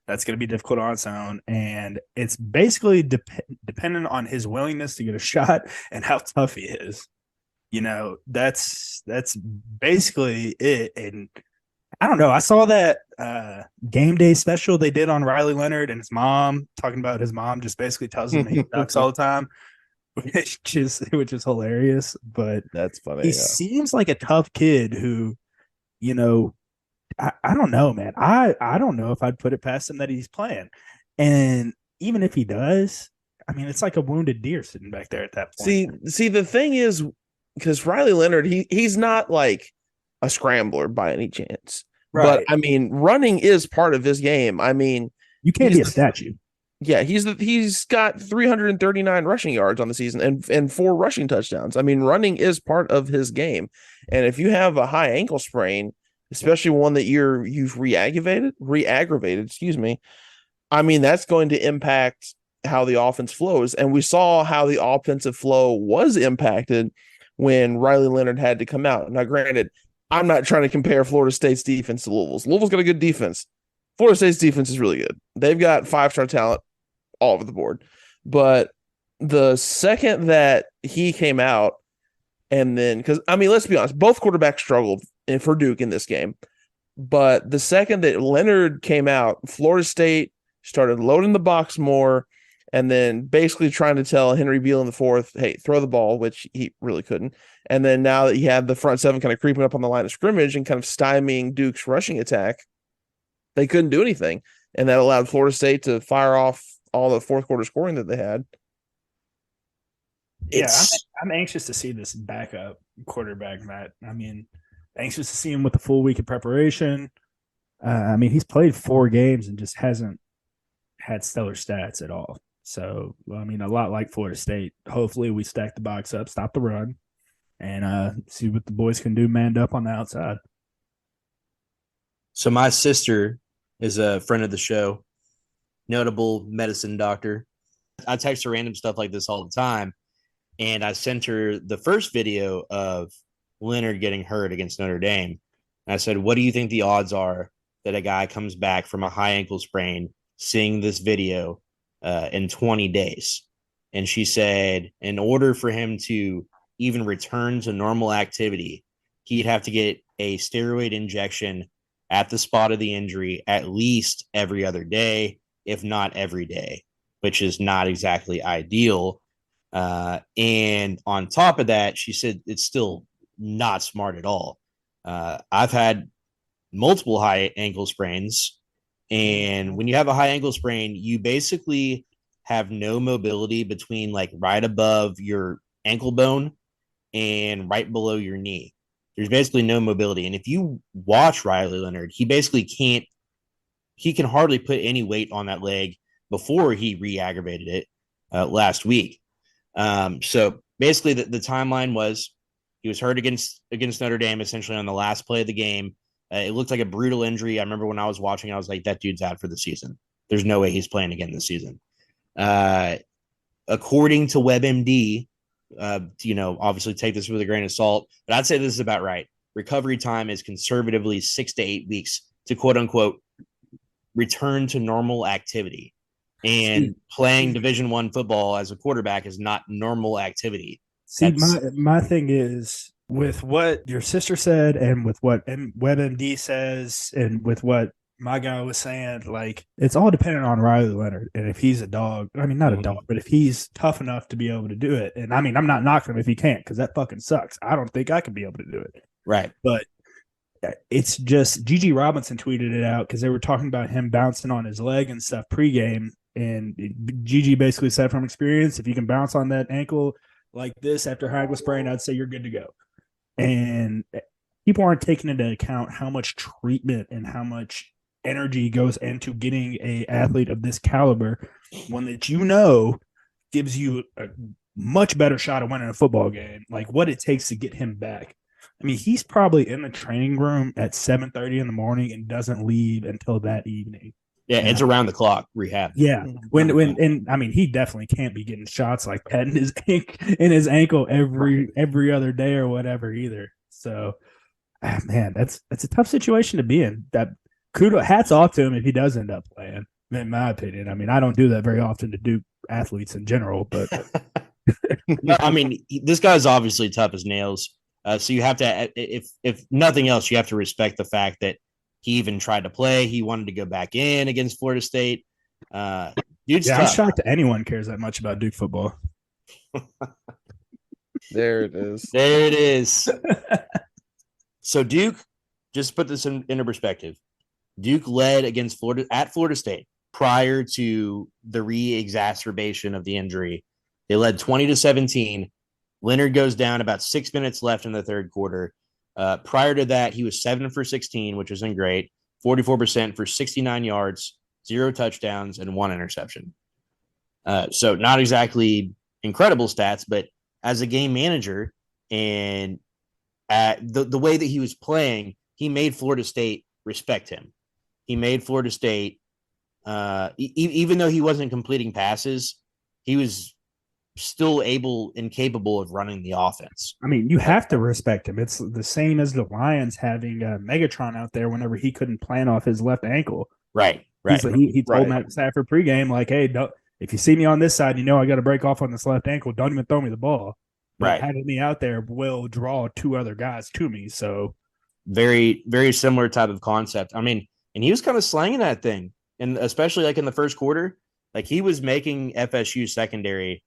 that's going to be difficult on its own. And it's basically dependent on his willingness to get a shot and how tough he is. That's basically it. And I don't know. I saw that game day special they did on Riley Leonard and his mom, talking about his mom just basically tells him he ducks all the time, which is hilarious. But that's funny. He seems like a tough kid who, I don't know, man. I don't know if I'd put it past him that he's playing. And even if he does, I mean, it's like a wounded deer sitting back there at that point. See, the thing is, because Riley Leonard, he's not like a scrambler by any chance. Right. But I mean, running is part of his game. I mean, you can't be a statue. Yeah, he's got 339 rushing yards on the season and 4 rushing touchdowns. I mean, running is part of his game. And if you have a high ankle sprain, especially one that you've re-aggravated, excuse me, I mean, that's going to impact how the offense flows. And we saw how the offensive flow was impacted when Riley Leonard had to come out. Now, granted, I'm not trying to compare Florida State's defense to Louisville's. Louisville's got a good defense. Florida State's defense is really good. They've got 5-star talent all over the board. But the second that he came out, and then, because, I mean, let's be honest, both quarterbacks struggled for Duke in this game. But the second that Leonard came out, Florida State started loading the box more and then basically trying to tell Henry Beal in the fourth, hey, throw the ball, which he really couldn't. And then now that he had the front seven kind of creeping up on the line of scrimmage and kind of stymieing Duke's rushing attack, they couldn't do anything. And that allowed Florida State to fire off all the fourth quarter scoring that they had. Yeah, I'm anxious to see this backup quarterback, Matt. I mean, anxious to see him with a full week of preparation. I mean, he's played 4 games and just hasn't had stellar stats at all. So, I mean, a lot like Florida State. Hopefully we stack the box up, stop the run, and see what the boys can do manned up on the outside. So my sister is a friend of the show, notable medicine doctor. I text her random stuff like this all the time, and I sent her the first video of Leonard getting hurt against Notre Dame. And I said, what do you think the odds are that a guy comes back from a high ankle sprain seeing this video in 20 days? And she said, in order for him to even return to normal activity, he'd have to get a steroid injection at the spot of the injury at least every other day, if not every day, which is not exactly ideal. And on top of that, she said it's still not smart at all. I've had multiple high ankle sprains. And when you have a high ankle sprain, you basically have no mobility between like right above your ankle bone and right below your knee. There's basically no mobility. And if you watch Riley Leonard, he basically he can hardly put any weight on that leg before he re-aggravated it last week. So basically the timeline was he was hurt against Notre Dame essentially on the last play of the game. It looked like a brutal injury. I remember when I was watching, I was like, that dude's out for the season. There's no way he's playing again this season. According to WebMD, obviously take this with a grain of salt, but I'd say this is about right. Recovery time is conservatively 6 to 8 weeks to quote unquote return to normal activity. And playing Division I football as a quarterback is not normal activity. See, my thing is with what your sister said and with what WebMD says and with what my guy was saying, like, it's all dependent on Riley Leonard. And if he's a dog, I mean, not a dog, but if he's tough enough to be able to do it. And I mean, I'm not knocking him if he can't, because that fucking sucks. I don't think I could be able to do it. Right. But it's just Gigi Robinson tweeted it out because they were talking about him bouncing on his leg and stuff pregame. And Gigi basically said from experience, if you can bounce on that ankle like this after high ankle sprain, I'd say you're good to go. And people aren't taking into account how much treatment and how much energy goes into getting a athlete of this caliber, one that gives you a much better shot of winning a football game, like what it takes to get him back. I mean, he's probably in the training room at 7:30 in the morning and doesn't leave until that evening. Yeah, it's around the clock rehab. Yeah, and I mean, he definitely can't be getting shots like that in his ankle every other day or whatever either. So, man, that's a tough situation to be in. That hats off to him if he does end up playing. In my opinion, I mean, I don't do that very often to Duke athletes in general, but no, I mean, this guy's obviously tough as nails. So you have to, if nothing else, you have to respect the fact that he even tried to play. He wanted to go back in against Florida State. Dude's tough. I'm shocked that anyone cares that much about Duke football. There it is. There it is. So Duke, just put this into perspective. Duke led against Florida State prior to the re-exacerbation of the injury. They led 20-17. Leonard goes down about 6 minutes left in the third quarter. Prior to that, he was 7 for 16, which isn't great. 44% for 69 yards, 0 touchdowns, and 1 interception. So not exactly incredible stats, but as a game manager and the way that he was playing, he made Florida State respect him. He made Florida State, even though he wasn't completing passes, he was still able and capable of running the offense. I mean, you have to respect him. It's the same as the Lions having Megatron out there whenever he couldn't plan off his left ankle. Right. He told Matt Stafford pregame, like, hey, if you see me on this side, I got to break off on this left ankle. Don't even throw me the ball. But having me out there will draw 2 other guys to me. So very, very similar type of concept. I mean, and he was kind of slanging that thing. And especially like in the first quarter, like he was making FSU secondary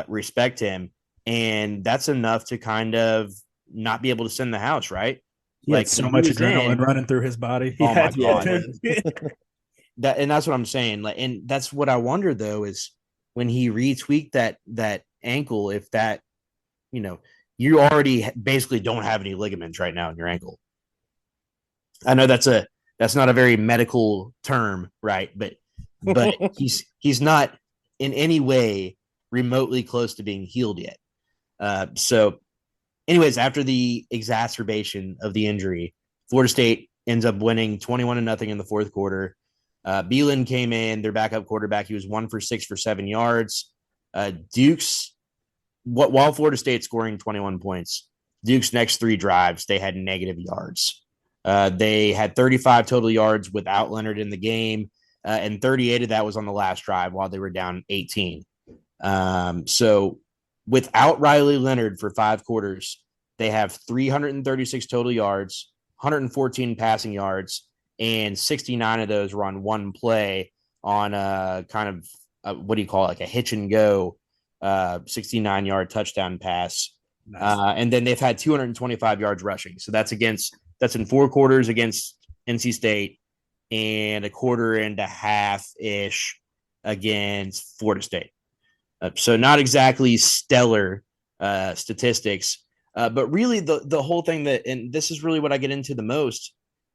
respect him. And that's enough to kind of not be able to send the house, right? He had so much adrenaline running through his body. Oh my God. And that's what I'm saying. Like, and that's what I wonder though, is when he retweaked that ankle, if that, you already basically don't have any ligaments right now in your ankle. I know that's not a very medical term, right? But he's not in any way remotely close to being healed yet. So anyways, after the exacerbation of the injury, Florida State ends up winning 21-0 in the fourth quarter. Beelan came in, their backup quarterback. He was 1 for 6 for 7 yards. While Florida State scoring 21 points, Duke's next 3 drives, they had negative yards. They had 35 total yards without Leonard in the game, and 38 of that was on the last drive while they were down 18. So without Riley Leonard for 5 quarters, they have 336 total yards, 114 passing yards, and 69 of those were on one play on a kind of what do you call it, like a hitch and go 69-yard touchdown pass. Nice. And then they've had 225 yards rushing. So that's in 4 quarters against NC State and a quarter and a half-ish against Florida State. So not exactly stellar statistics. But really the whole thing and this is really what I get into the most,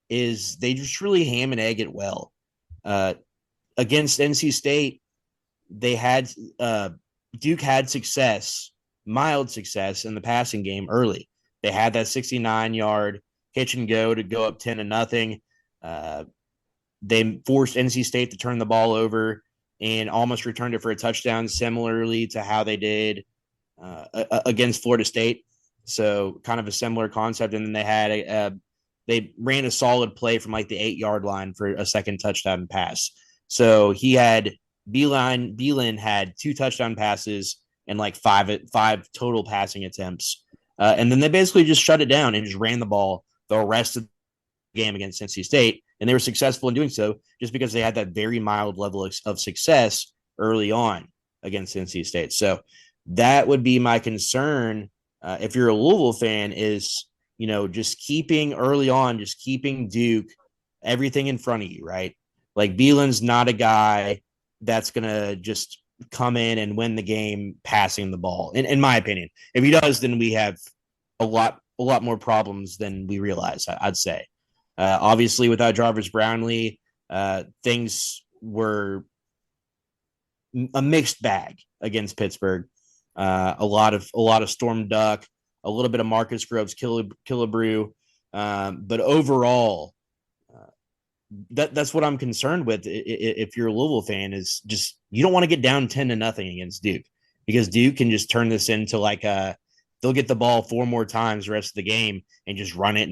is they just really ham and egg it well. Against NC State, they had Duke had mild success in the passing game early. They had that 69-yard hitch and go to go up 10-0. They forced NC State to turn the ball over and almost returned it for a touchdown, similarly to how they did against Florida State. So kind of a similar concept. And then they ran a solid play from like the 8-yard line for a second touchdown pass. So Beeline had 2 touchdown passes and like five total passing attempts. And then they basically just shut it down and just ran the ball the rest of the game against NC State. And they were successful in doing so just because they had that very mild level of success early on against NC State. So that would be my concern. If you're a Louisville fan, is, just keeping Duke everything in front of you, right? Like Beelin's not a guy that's going to just come in and win the game passing the ball, in my opinion. If he does, then we have a lot more problems than we realize, I'd say. Obviously, without Jarvis Brownlee, things were a mixed bag against Pittsburgh. A lot of Storm Duck, a little bit of Marcus Groves Killebrew, but overall, that's what I'm concerned with. If you're a Louisville fan, is just you don't want to get down 10-0 against Duke, because Duke can just turn this into like they'll get the ball 4 more times the rest of the game and just run it,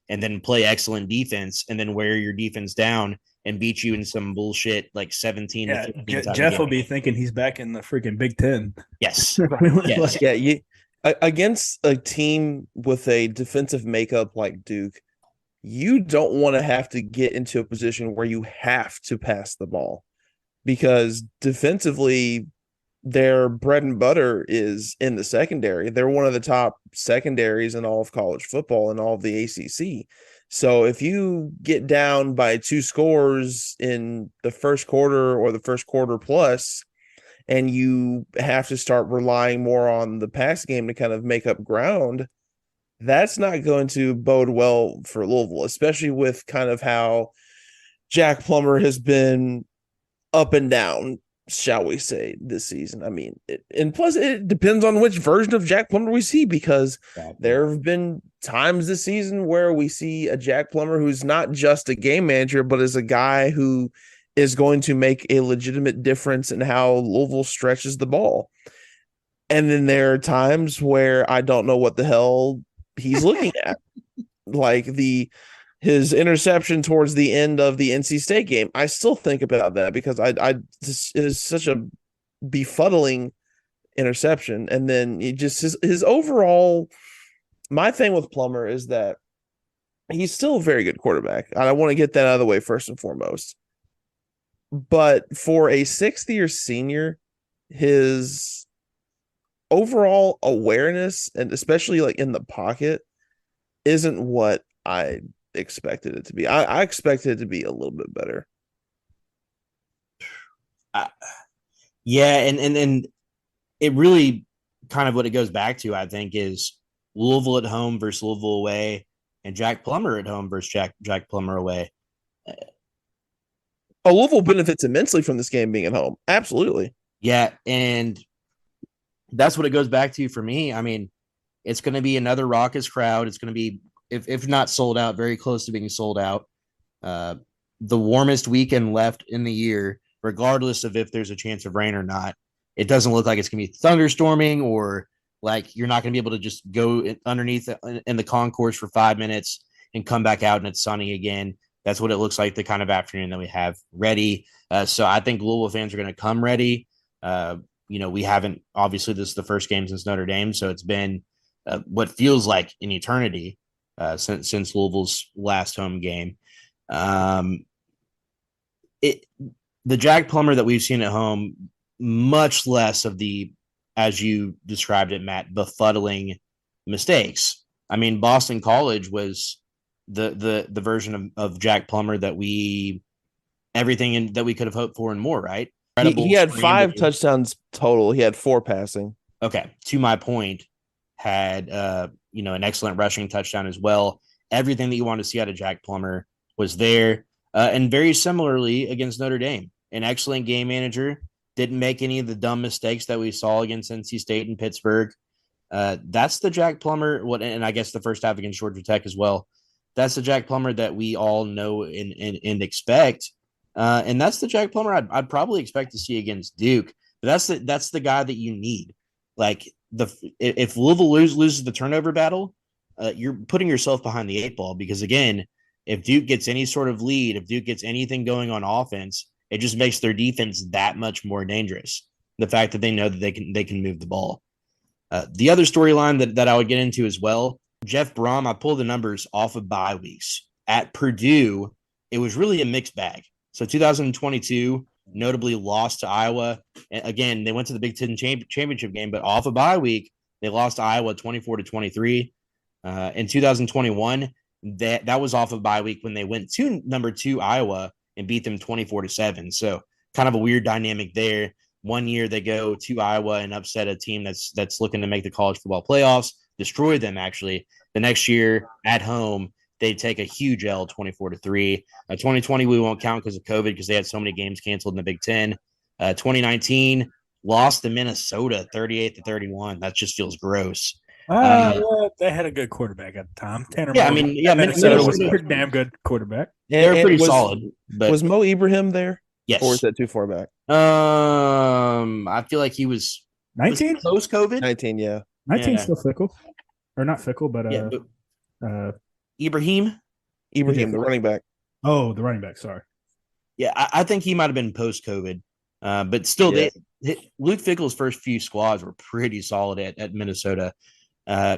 and then play excellent defense, and then wear your defense down and beat you in some bullshit like 17 to 15. Jeff will be thinking he's back in the freaking Big Ten. Yes. Yes. Yeah. Against a team with a defensive makeup like Duke, you don't want to have to get into a position where you have to pass the ball, because defensively, their bread and butter is in the secondary. They're one of the top secondaries in all of college football and all of the ACC. So if you get down by 2 scores in the first quarter or the first quarter plus, and you have to start relying more on the pass game to kind of make up ground, that's not going to bode well for Louisville, especially with kind of how Jack Plummer has been up and down, shall we say, this season. I mean, and plus it depends on which version of Jack Plummer we see, because there have been times this season where we see a Jack Plummer who's not just a game manager, but is a guy who is going to make a legitimate difference in how Louisville stretches the ball. And then there are times where I don't know what the hell he's looking at, like his interception towards the end of the NC State game. I still think about that because it is such a befuddling interception. And then his overall, my thing with Plummer is that he's still a very good quarterback. I want to get that out of the way first and foremost. But for a 6th-year senior, his overall awareness, and especially like in the pocket, isn't what I expected it to be. I expected it to be a little bit better. Yeah, and it really kind of what it goes back to, I think, is Louisville at home versus Louisville away, and Jack Plummer at home versus Jack Plummer away. Louisville benefits immensely from this game being at home. Absolutely. Yeah, and that's what it goes back to for me. I mean, it's going to be another raucous crowd. It's going to be, if not sold out, very close to being sold out. The warmest weekend left in the year, regardless of if there's a chance of rain or not. It doesn't look like it's going to be thunderstorming, or like you're not going to be able to just go underneath in the concourse for 5 minutes and come back out and it's sunny again. That's what it looks like the kind of afternoon that we have ready. So I think Louisville fans are going to come ready. We haven't, obviously this is the first game since Notre Dame. So it's been what feels like an eternity since Louisville's last home game. Um, it the Jack Plummer that we've seen at home, much less of the, as you described it, Matt, befuddling mistakes. I mean, Boston College was the version of Jack Plummer that that we could have hoped for and more, right? He had 5 scramble. touchdowns total. He had 4 passing. Okay, to my point, had an excellent rushing touchdown as well. Everything that you want to see out of Jack Plummer was there. And very similarly against Notre Dame, an excellent game manager, didn't make any of the dumb mistakes that we saw against NC State and Pittsburgh. That's the Jack Plummer, and I guess the first half against Georgia Tech as well. That's the Jack Plummer that we all know and expect. And that's the Jack Plummer I'd probably expect to see against Duke. But that's the guy that you need. Like if Louisville loses the turnover battle, you're putting yourself behind the 8 ball, because again, if Duke gets any sort of lead, if Duke gets anything going on offense, it just makes their defense that much more dangerous. The fact that they know that they can move the ball. The other storyline that I would get into as well, Jeff Brom, I pulled the numbers off of bye weeks. At Purdue, it was really a mixed bag. So 2022 notably lost to Iowa. Again, they went to the Big Ten championship game, but off a bye week, they lost to Iowa 24-23. In 2021, that was off of bye week when they went to number 2 Iowa and beat them 24-7. So kind of a weird dynamic there. One year they go to Iowa and upset a team that's looking to make the college football playoffs, destroy them actually. The next year at home, they take a huge L, 24-3. 2020 we won't count because of COVID, because they had so many games canceled in the Big Ten. 2019 lost to Minnesota 38-31. That just feels gross. They had a good quarterback at the time. Minnesota was a pretty damn good quarterback. They're pretty solid. But was Mo Ibrahim there? Yes. Or is that too far back? I feel like he was 19 post COVID. 19, yeah. 19 still fickle, or not fickle, but Ibrahim, the running back. Oh, the running back. Sorry. Yeah, I think he might have been post COVID, but still, Luke Fickell's first few squads were pretty solid at Minnesota.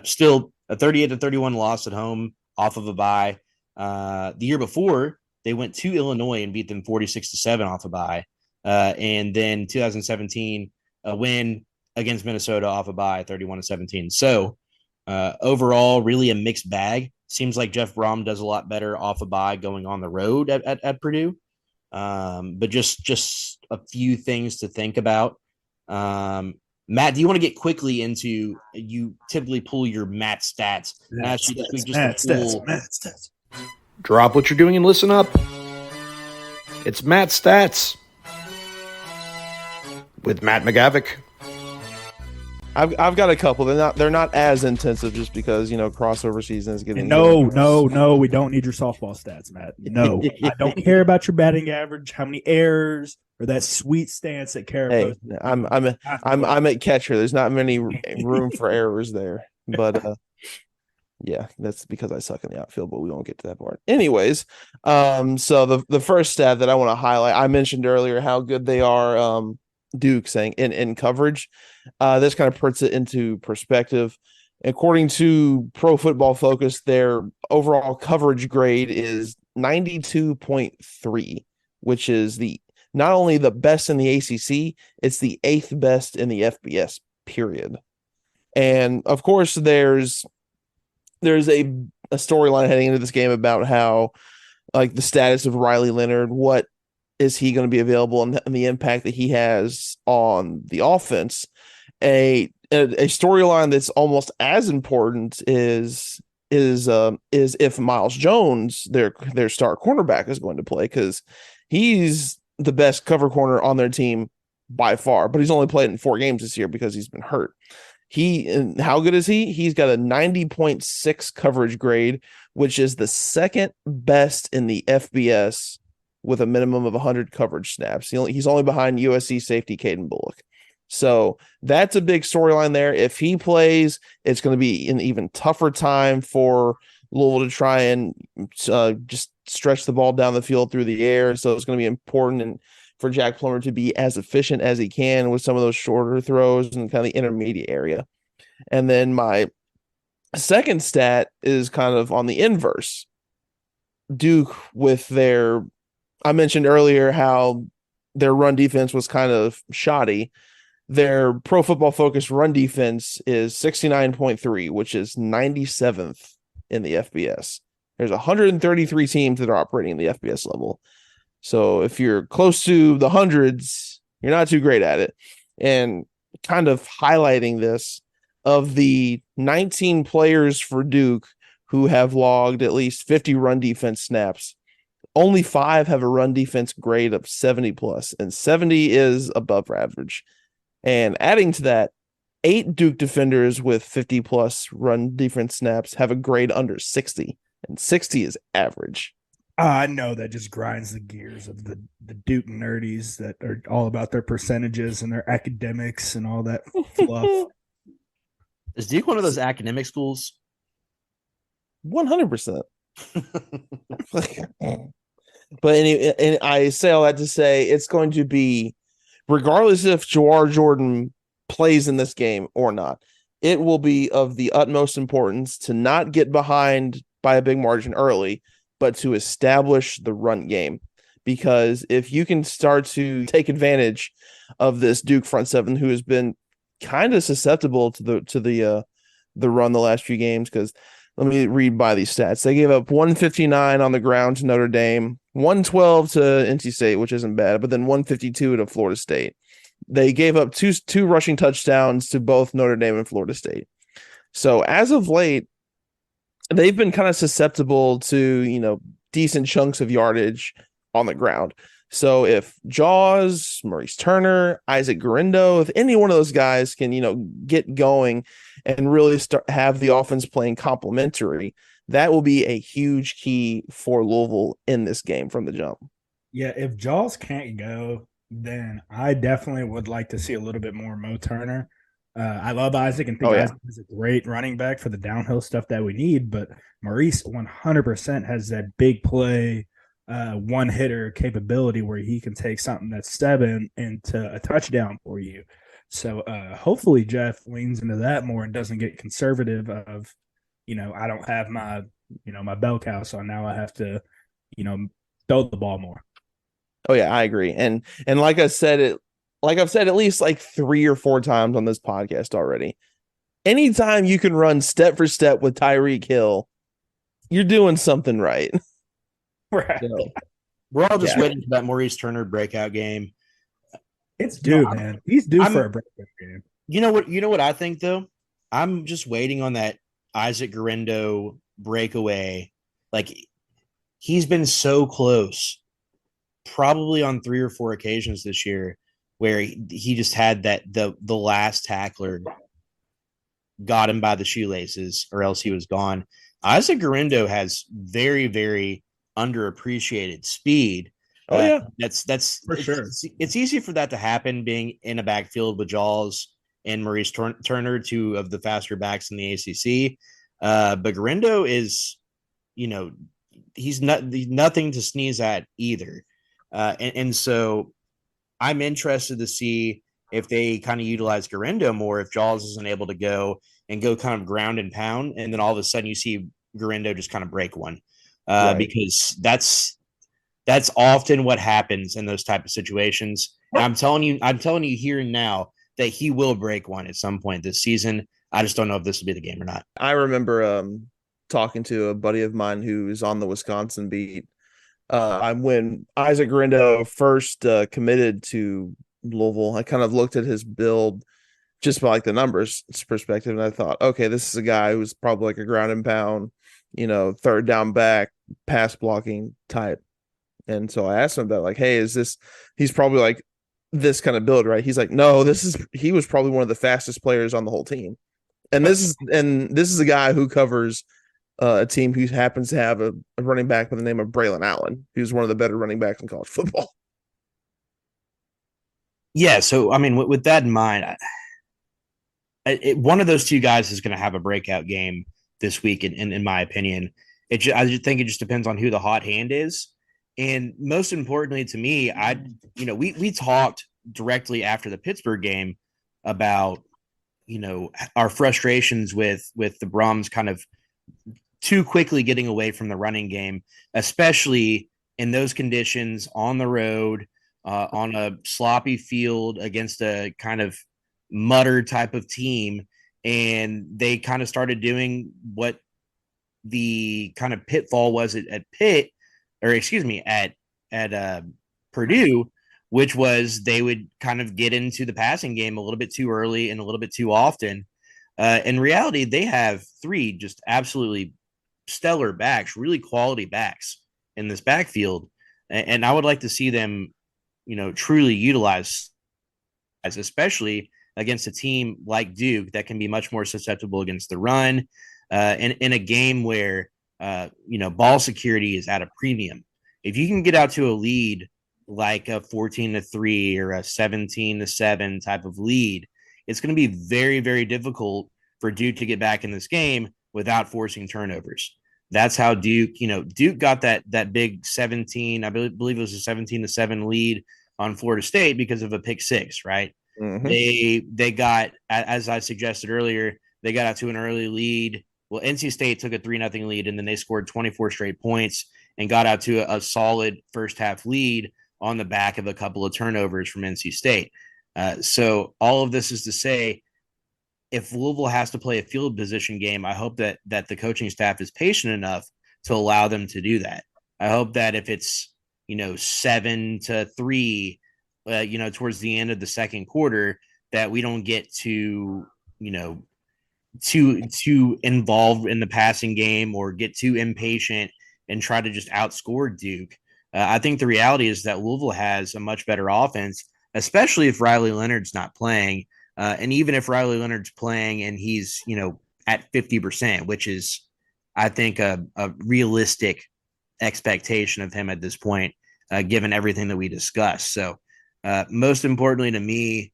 Still a 38-31 loss at home off of a bye. The year before, they went to Illinois and beat them 46-7 off a bye. And then 2017, a win against Minnesota off a bye, 31-17. So overall, really a mixed bag. Seems like Jeff Brom does a lot better off a bye going on the road at Purdue. But just a few things to think about. Matt, do you want to get quickly into, you typically pull your Matt stats. Matt stats. Drop what you're doing and listen up. It's Matt Stats with Matt McGavick. I've got a couple. They're not as intensive, just because crossover season is getting. No, we don't need your softball stats, Matt. No, I don't care about your batting average, how many errors, or that sweet stance that Carapos. Hey, I'm at catcher. There's not many room for errors there, but yeah, that's because I suck in the outfield. But we won't get to that part. Anyways, so the first stat that I want to highlight, I mentioned earlier how good they are. Duke saying in coverage. This kind of puts it into perspective. According to Pro Football Focus, their overall coverage grade is 92.3, which is not only the best in the ACC, it's the 8th best in the FBS, period. And of course, there's a storyline heading into this game about how, like, the status of Riley Leonard, what is he going to be available, and the impact that he has on the offense. A storyline that's almost as important is if Miles Jones, their star cornerback, is going to play, because he's the best cover corner on their team by far, but he's only played in 4 games this year because he's been hurt. And how good is he? He's got a 90.6 coverage grade, which is the 2nd best in the FBS, with a minimum of 100 coverage snaps. He's only behind USC safety Caden Bullock. So that's a big storyline there. If he plays, it's going to be an even tougher time for Louisville to try and just stretch the ball down the field through the air. So it's going to be important and for Jack Plummer to be as efficient as he can with some of those shorter throws and kind of the intermediate area. And then my second stat is kind of on the inverse. Duke with I mentioned earlier how their run defense was kind of shoddy. Their Pro Football Focus run defense is 69.3, which is 97th in the FBS. There's 133 teams that are operating in the FBS level. So if you're close to the hundreds, you're not too great at it. And kind of highlighting this, of the 19 players for Duke who have logged at least 50 run defense snaps, only 5 have a run defense grade of 70 plus, and 70 is above average. And adding to that, 8 Duke defenders with 50 plus run defense snaps have a grade under 60, and 60 is average. I know that just grinds the gears of the Duke nerdies that are all about their percentages and their academics and all that fluff. Is Duke one of those academic schools? 100%. But anyway, and I say all that to say it's going to be, regardless if Jawar Jordan plays in this game or not, it will be of the utmost importance to not get behind by a big margin early, but to establish the run game. Because if you can start to take advantage of this Duke front seven, who has been kind of susceptible to the run the last few games, because let me read by these stats. They gave up 159 on the ground to Notre Dame, 112 to NC State, which isn't bad, but then 152 to Florida State. They gave up two rushing touchdowns to both Notre Dame and Florida State. So as of late, they've been kind of susceptible to, decent chunks of yardage on the ground. So if Jaws, Maurice Turner, Isaac Garindo, if any one of those guys can, get going and really have the offense playing complementary, that will be a huge key for Louisville in this game from the jump. Yeah, if Jaws can't go, then I definitely would like to see a little bit more Mo Turner. I love Isaac and think Isaac is a great running back for the downhill stuff that we need, but Maurice 100% has that big play, one hitter capability where he can take something that's 7 into a touchdown for you. So hopefully Jeff leans into that more and doesn't get conservative of, I don't have my, my bell cow, so now I have to, throw the ball more. Oh yeah, I agree. And like I've said at least like 3 or 4 times on this podcast already, anytime you can run step for step with Tyreek Hill, you're doing something right. Right. So, we're all just waiting for that Maurice Turner breakout game. It's due, man. He's due for a breakout game. You know what I think though? I'm just waiting on that Isaac Garindo breakaway. Like, he's been so close, probably on 3 or 4 occasions this year, where he just had that the last tackler got him by the shoelaces, or else he was gone. Isaac Garindo has very, very underappreciated speed. Oh yeah, that's for sure. It's easy for that to happen, being in a backfield with Jaws and Maurice Turner, 2 of the faster backs in the ACC. But Garindo is, he's nothing to sneeze at either. And so I'm interested to see if they kind of utilize Garindo more, if Jaws isn't able to go kind of ground and pound, and then all of a sudden you see Garindo just kind of break one. Right. Because that's often what happens in those type of situations. And I'm telling you here and now that he will break one at some point this season. I just don't know if this will be the game or not. I remember talking to a buddy of mine who's on the Wisconsin beat. When Isaac Garindo first committed to Louisville, I kind of looked at his build just by like the numbers perspective, and I thought, okay, this is a guy who's probably like a ground and pound, third down back, pass blocking type. And so I asked him about, like, hey, he's probably like this kind of build, right? He's like, no, he was probably one of the fastest players on the whole team. And this is a guy who covers a team who happens to have a running back by the name of Braylon Allen, who's one of the better running backs in college football. Yeah, so I mean, with that in mind, one of those 2 guys is going to have a breakout game this week, in my opinion. I just think it just depends on who the hot hand is, and most importantly to me, we talked directly after the Pittsburgh game about our frustrations with the Brahms kind of too quickly getting away from the running game, especially in those conditions on the road, on a sloppy field against a kind of mutter type of team. And they kind of started doing what the kind of pitfall was at Purdue, which was they would kind of get into the passing game a little bit too early and a little bit too often. In reality, they have 3 just absolutely stellar backs, really quality backs in this backfield. And I would like to see them, truly utilize, especially against a team like Duke that can be much more susceptible against the run, in a game where, ball security is at a premium. If you can get out to a lead like a 14-3 or a 17-7 type of lead, it's going to be very, very difficult for Duke to get back in this game without forcing turnovers. That's how Duke got that big 17, I believe it was a 17-7 lead on Florida State because of a pick 6, right? Mm-hmm. They got, as I suggested earlier, they got out to an early lead. Well, NC State took a 3-0 lead, and then they scored 24 straight points and got out to a solid first half lead on the back of a couple of turnovers from NC State. So all of this is to say, if Louisville has to play a field position game, I hope that the coaching staff is patient enough to allow them to do that. I hope that if it's 7-3, towards the end of the second quarter, that we don't get too involved in the passing game or get too impatient and try to just outscore Duke. I think the reality is that Louisville has a much better offense, especially if Riley Leonard's not playing. And even if Riley Leonard's playing and he's, at 50%, which is, I think, a realistic expectation of him at this point, given everything that we discussed. So most importantly to me,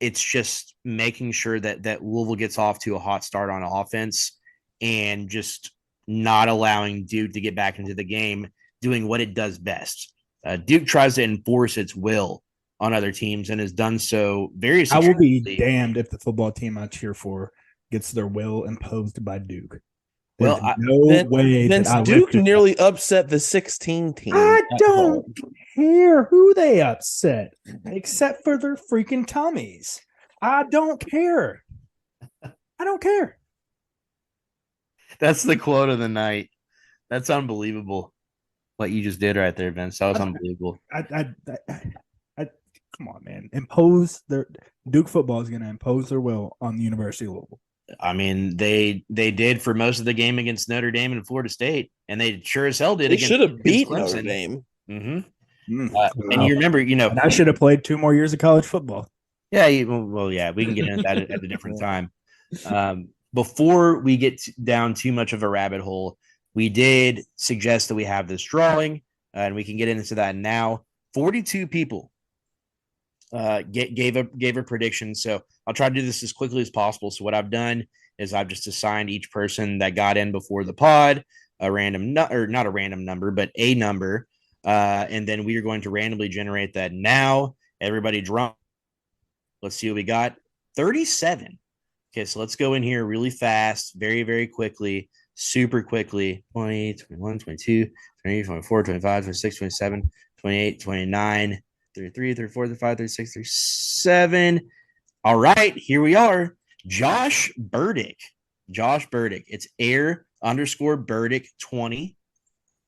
it's just making sure that Louisville gets off to a hot start on offense and just not allowing Duke to get back into the game, doing what it does best. Duke tries to enforce its will on other teams and has done so very successfully. I will be damned if the football team I cheer for gets their will imposed by Duke. Well, Duke nearly upset the 16 team. I don't care who they upset, except for their freaking tummies. I don't care. I don't care. That's the quote of the night. That's unbelievable. What you just did right there, Vince. That was unbelievable. Come on, man. Duke football is going to impose their will on the University of Louisville. I mean, they did for most of the game against Notre Dame and Florida State, and they sure as hell did. They should have beat Notre Dame. Mm-hmm. And you remember, and I should have played 2 more years of college football. Yeah, yeah, we can get into that at a different time. Before we get down too much of a rabbit hole, we did suggest that we have this drawing, and we can get into that now. 42 people gave a prediction, so I'll try to do this as quickly as possible. So what I've done is I've just assigned each person that got in before the pod a random not a random number, but a number, and then we are going to randomly generate that now. Everybody draw. Let's see what we got. 37. Okay, so let's go in here really fast, very, very quickly, super quickly. 20, 21, 22, 23, 24, 25, 26, 27, 28, 29, 33, 34, 35, 36, 37. All right, here we are. Josh Burdick. It's air_Burdick 20.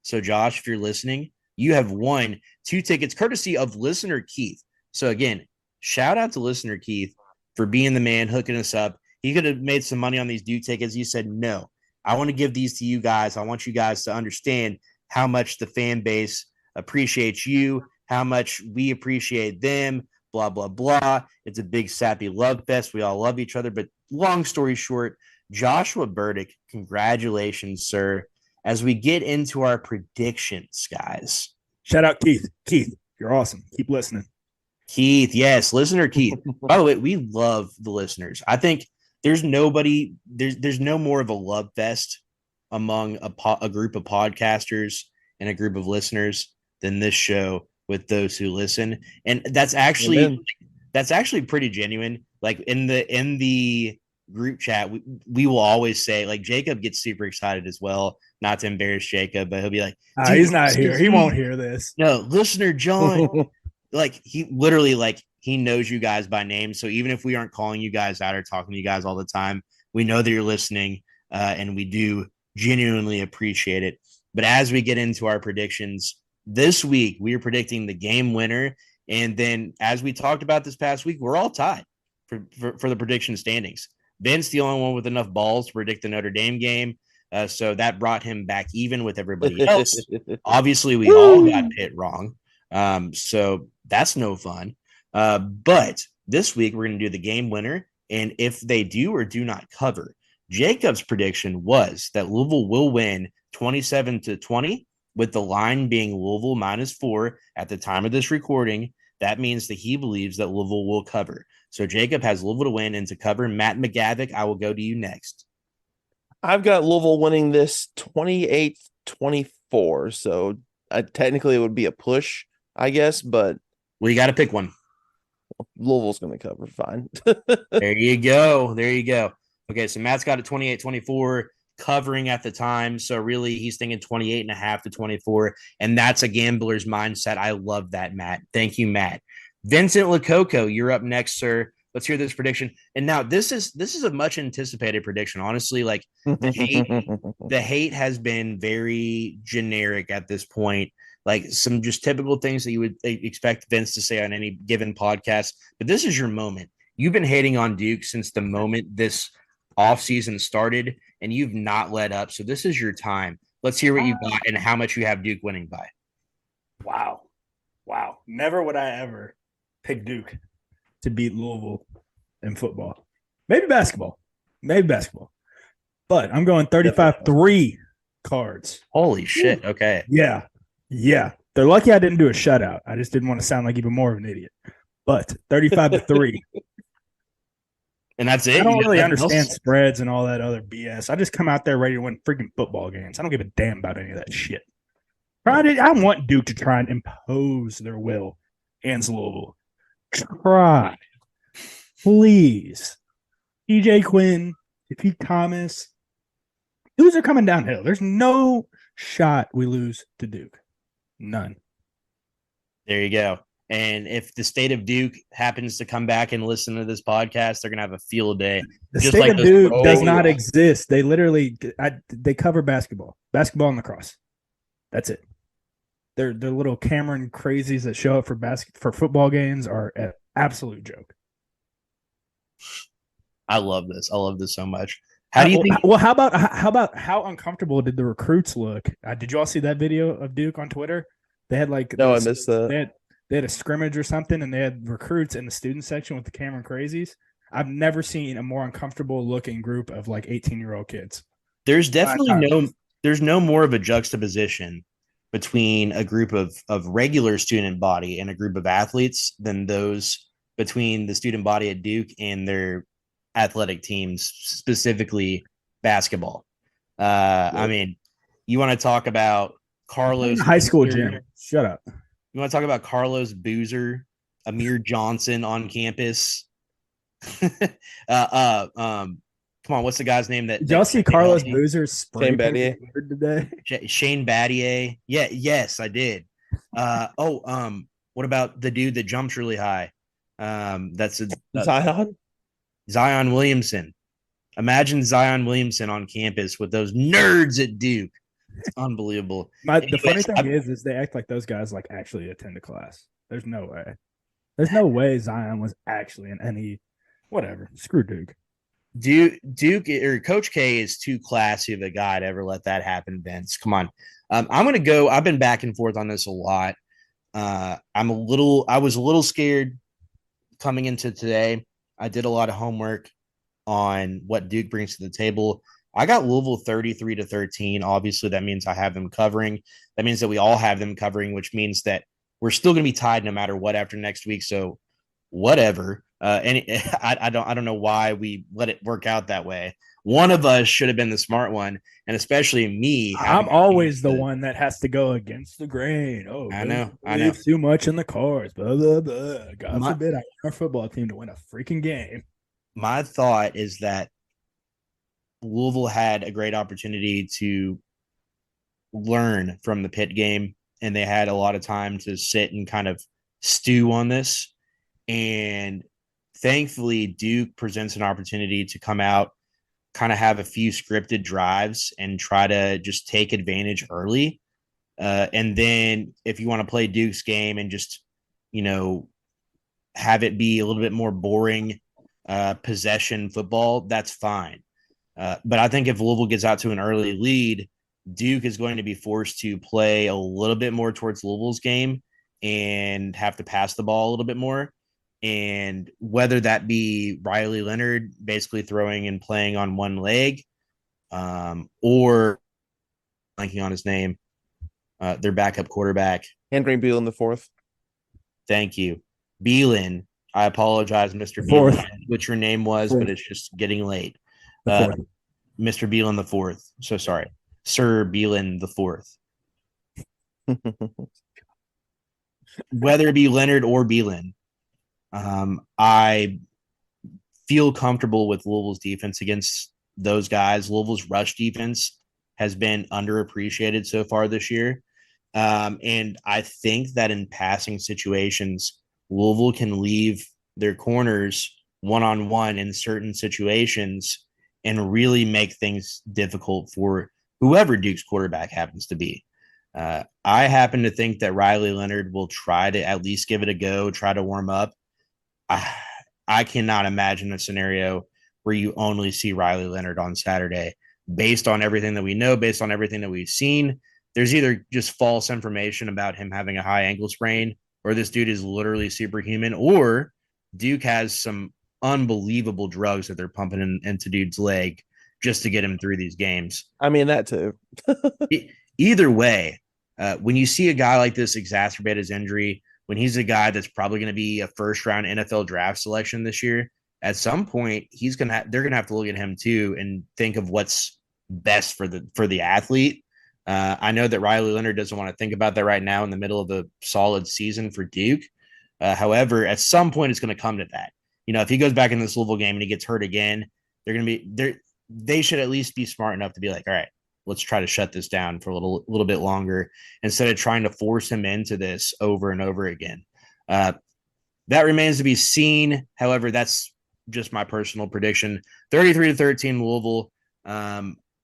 So, Josh, if you're listening, you have won 2 tickets courtesy of listener Keith. So, again, shout out to listener Keith for being the man, hooking us up. He could have made some money on these Duke tickets. He said, no, I want to give these to you guys. I want you guys to understand how much the fan base appreciates you, how much we appreciate them, blah, blah, blah. It's a big sappy love fest. We all love each other. But long story short, Joshua Burdick, congratulations, sir. As we get into our predictions, guys. Shout out Keith. Keith, you're awesome. Keep listening. Keith, yes, listener Keith. By the way, we love the listeners. I think there's no more of a love fest among a group of podcasters and a group of listeners than this show with those who listen. And that's actually pretty genuine. Like in the group chat, we will always say, like, Jacob gets super excited as well. Not to embarrass Jacob, but he'll be like, he's not here. He won't hear this. No, listener John, like he literally like he knows you guys by name. So even if we aren't calling you guys out or talking to you guys all the time, we know that you're listening, and we do genuinely appreciate it. But as we get into our predictions this week, we are predicting the game winner. And then, as we talked about this past week, we're all tied for the prediction standings. Vince, the only one with enough balls to predict the Notre Dame game. So that brought him back even with everybody else. Obviously, we all got Pitt wrong. So that's no fun. But this week, we're going to do the game winner. And if they do or do not cover, Jacob's prediction was that Louisville will win 27-20, with the line being Louisville -4 at the time of this recording. That means that he believes that Louisville will cover. So Jacob has Louisville to win and to cover. Matt McGavick, I will go to you next. I've got Louisville winning this 28-24. So technically it would be a push, I guess, but well, you got to pick one. Louisville's going to cover. Fine. There you go. There you go. Okay, so Matt's got a 28-24 covering at the time. So really he's thinking 28.5-24. And that's a gambler's mindset. I love that, Matt. Thank you, Matt. Vincent Lococo, you're up next, sir. Let's hear this prediction. And now this is a much anticipated prediction. Honestly, like the hate has been very generic at this point. Like some just typical things that you would expect Vince to say on any given podcast. But this is your moment. You've been hating on Duke since the moment this offseason started, and you've not let up. So this is your time. Let's hear what you got and how much you have Duke winning by. Wow. Never would I ever pick Duke to beat Louisville in football. Maybe basketball. But I'm going 35-3 Cards. Holy shit. Okay. Yeah. They're lucky I didn't do a shutout. I just didn't want to sound like even more of an idiot. But 35-3. And that's it. I don't really understand spreads and all that other BS. I just come out there ready to win freaking football games. I don't give a damn about any of that shit. I want Duke to try and impose their will against Louisville. Try. Please. TJ Quinn, T. Thomas. Dudes are coming downhill. There's no shot we lose to Duke. None. There you go. And if the state of Duke happens to come back and listen to this podcast, they're going to have a field day. The state of Duke does not exist. They literally they cover basketball and lacrosse. That's it. They're little Cameron crazies that show up for football games are an absolute joke. I love this. I love this so much. How do you think? Well, how about how uncomfortable did the recruits look? Did you all see that video of Duke on Twitter? They had I missed that. They had a scrimmage or something, and they had recruits in the student section with the Cameron crazies. I've never seen a more uncomfortable looking group of like 18-year-old kids. There's definitely there's no more of a juxtaposition between a group of regular student body and a group of athletes than those between the student body at Duke and their athletic teams, specifically basketball. I mean, you want to talk about Carlos high school gym. Shut up. You want to talk about Carlos Boozer, Amir Johnson on campus? Come on, what's the guy's name? Did y'all see Carlos Boozer's Shane Battier today? Shane Battier. Yeah, yes, I did. What about the dude that jumps really high? That's Zion Williamson. Imagine Zion Williamson on campus with those nerds at Duke. It's unbelievable. The funny thing is they act like those guys like actually attend a class. There's no way. There's no way Zion was actually in any whatever. Screw Duke. Duke or Coach K is too classy of a guy to ever let that happen, Vince. Come on. I'm gonna go. I've been back and forth on this a lot. I was a little scared coming into today. I did a lot of homework on what Duke brings to the table. I got Louisville 33-13. Obviously, that means I have them covering. That means that we all have them covering, which means that we're still going to be tied no matter what after next week. So, whatever. I don't know why we let it work out that way. One of us should have been the smart one, and especially me. I'm always the one that has to go against the grain. Oh, I know. Too much in the cards. Blah blah blah. God forbid I want our football team to win a freaking game. My thought is that Louisville had a great opportunity to learn from the Pitt game, and they had a lot of time to sit and kind of stew on this. And thankfully, Duke presents an opportunity to come out, kind of have a few scripted drives and try to just take advantage early. And then if you want to play Duke's game and just, have it be a little bit more boring possession football, that's fine. But I think if Louisville gets out to an early lead, Duke is going to be forced to play a little bit more towards Louisville's game and have to pass the ball a little bit more. And whether that be Riley Leonard basically throwing and playing on one leg, or blanking on his name, their backup quarterback. Henry Beelan the fourth. Thank you. Beelan. I apologize, Mr. Beelan, what your name was, but it's just getting late. Mr. Beelan the fourth. So sorry. Sir Beelan the fourth. Whether it be Leonard or Beelan, I feel comfortable with Louisville's defense against those guys. Louisville's rush defense has been underappreciated so far this year. And I think that in passing situations, Louisville can leave their corners one-on-one in certain situations and really make things difficult for whoever Duke's quarterback happens to be. I happen to think that Riley Leonard will try to at least give it a go, try to warm up. I cannot imagine a scenario where you only see Riley Leonard on Saturday. Based on everything that we know, based on everything that we've seen, there's either just false information about him having a high ankle sprain, or this dude is literally superhuman, or Duke has some unbelievable drugs that they're pumping into dude's leg just to get him through these games. I mean, that too. Either way, when you see a guy like this exacerbate his injury, when he's a guy that's probably going to be a first-round NFL draft selection this year, at some point they're gonna have to look at him too and think of what's best for the athlete. I know that Riley Leonard doesn't want to think about that right now in the middle of a solid season for Duke. However, at some point it's going to come to that. If he goes back in this Louisville game and he gets hurt again, they should at least be smart enough to be like, all right, let's try to shut this down for a little bit longer instead of trying to force him into this over and over again. That remains to be seen. However, that's just my personal prediction. 33-13 Louisville.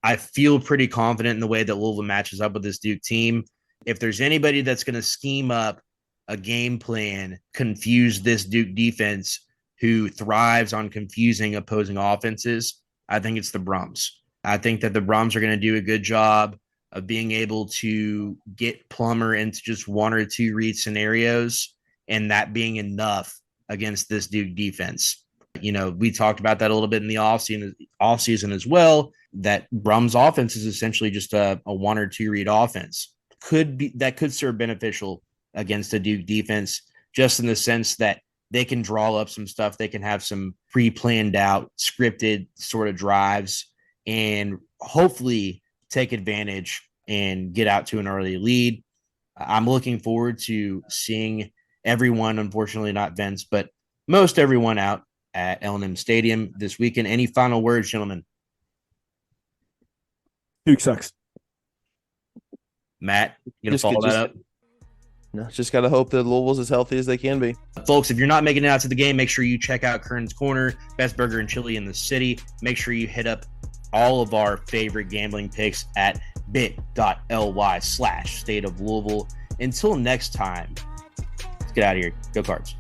I feel pretty confident in the way that Louisville matches up with this Duke team. If there's anybody that's going to scheme up a game plan, confuse this Duke defense who thrives on confusing opposing offenses, I think it's the Brums. I think that the Brums are going to do a good job of being able to get Plummer into just one or two read scenarios, and that being enough against this Duke defense. We talked about that a little bit in the offseason as well, that Brum's offense is essentially just a one or two read offense. That could serve beneficial against a Duke defense, just in the sense that they can draw up some stuff. They can have some pre-planned out, scripted sort of drives and hopefully take advantage and get out to an early lead. I'm looking forward to seeing everyone, unfortunately not Vince, but most everyone out at L&M Stadium this weekend. Any final words, gentlemen? Duke sucks. Matt, you gonna follow that up? No, just gotta hope that Louisville's as healthy as they can be. Folks, if you're not making it out to the game, make sure you check out Kern's Corner, best burger and chili in the city. Make sure you hit up all of our favorite gambling picks at bit.ly/State of Louisville. Until next time, let's get out of here. Go Cards.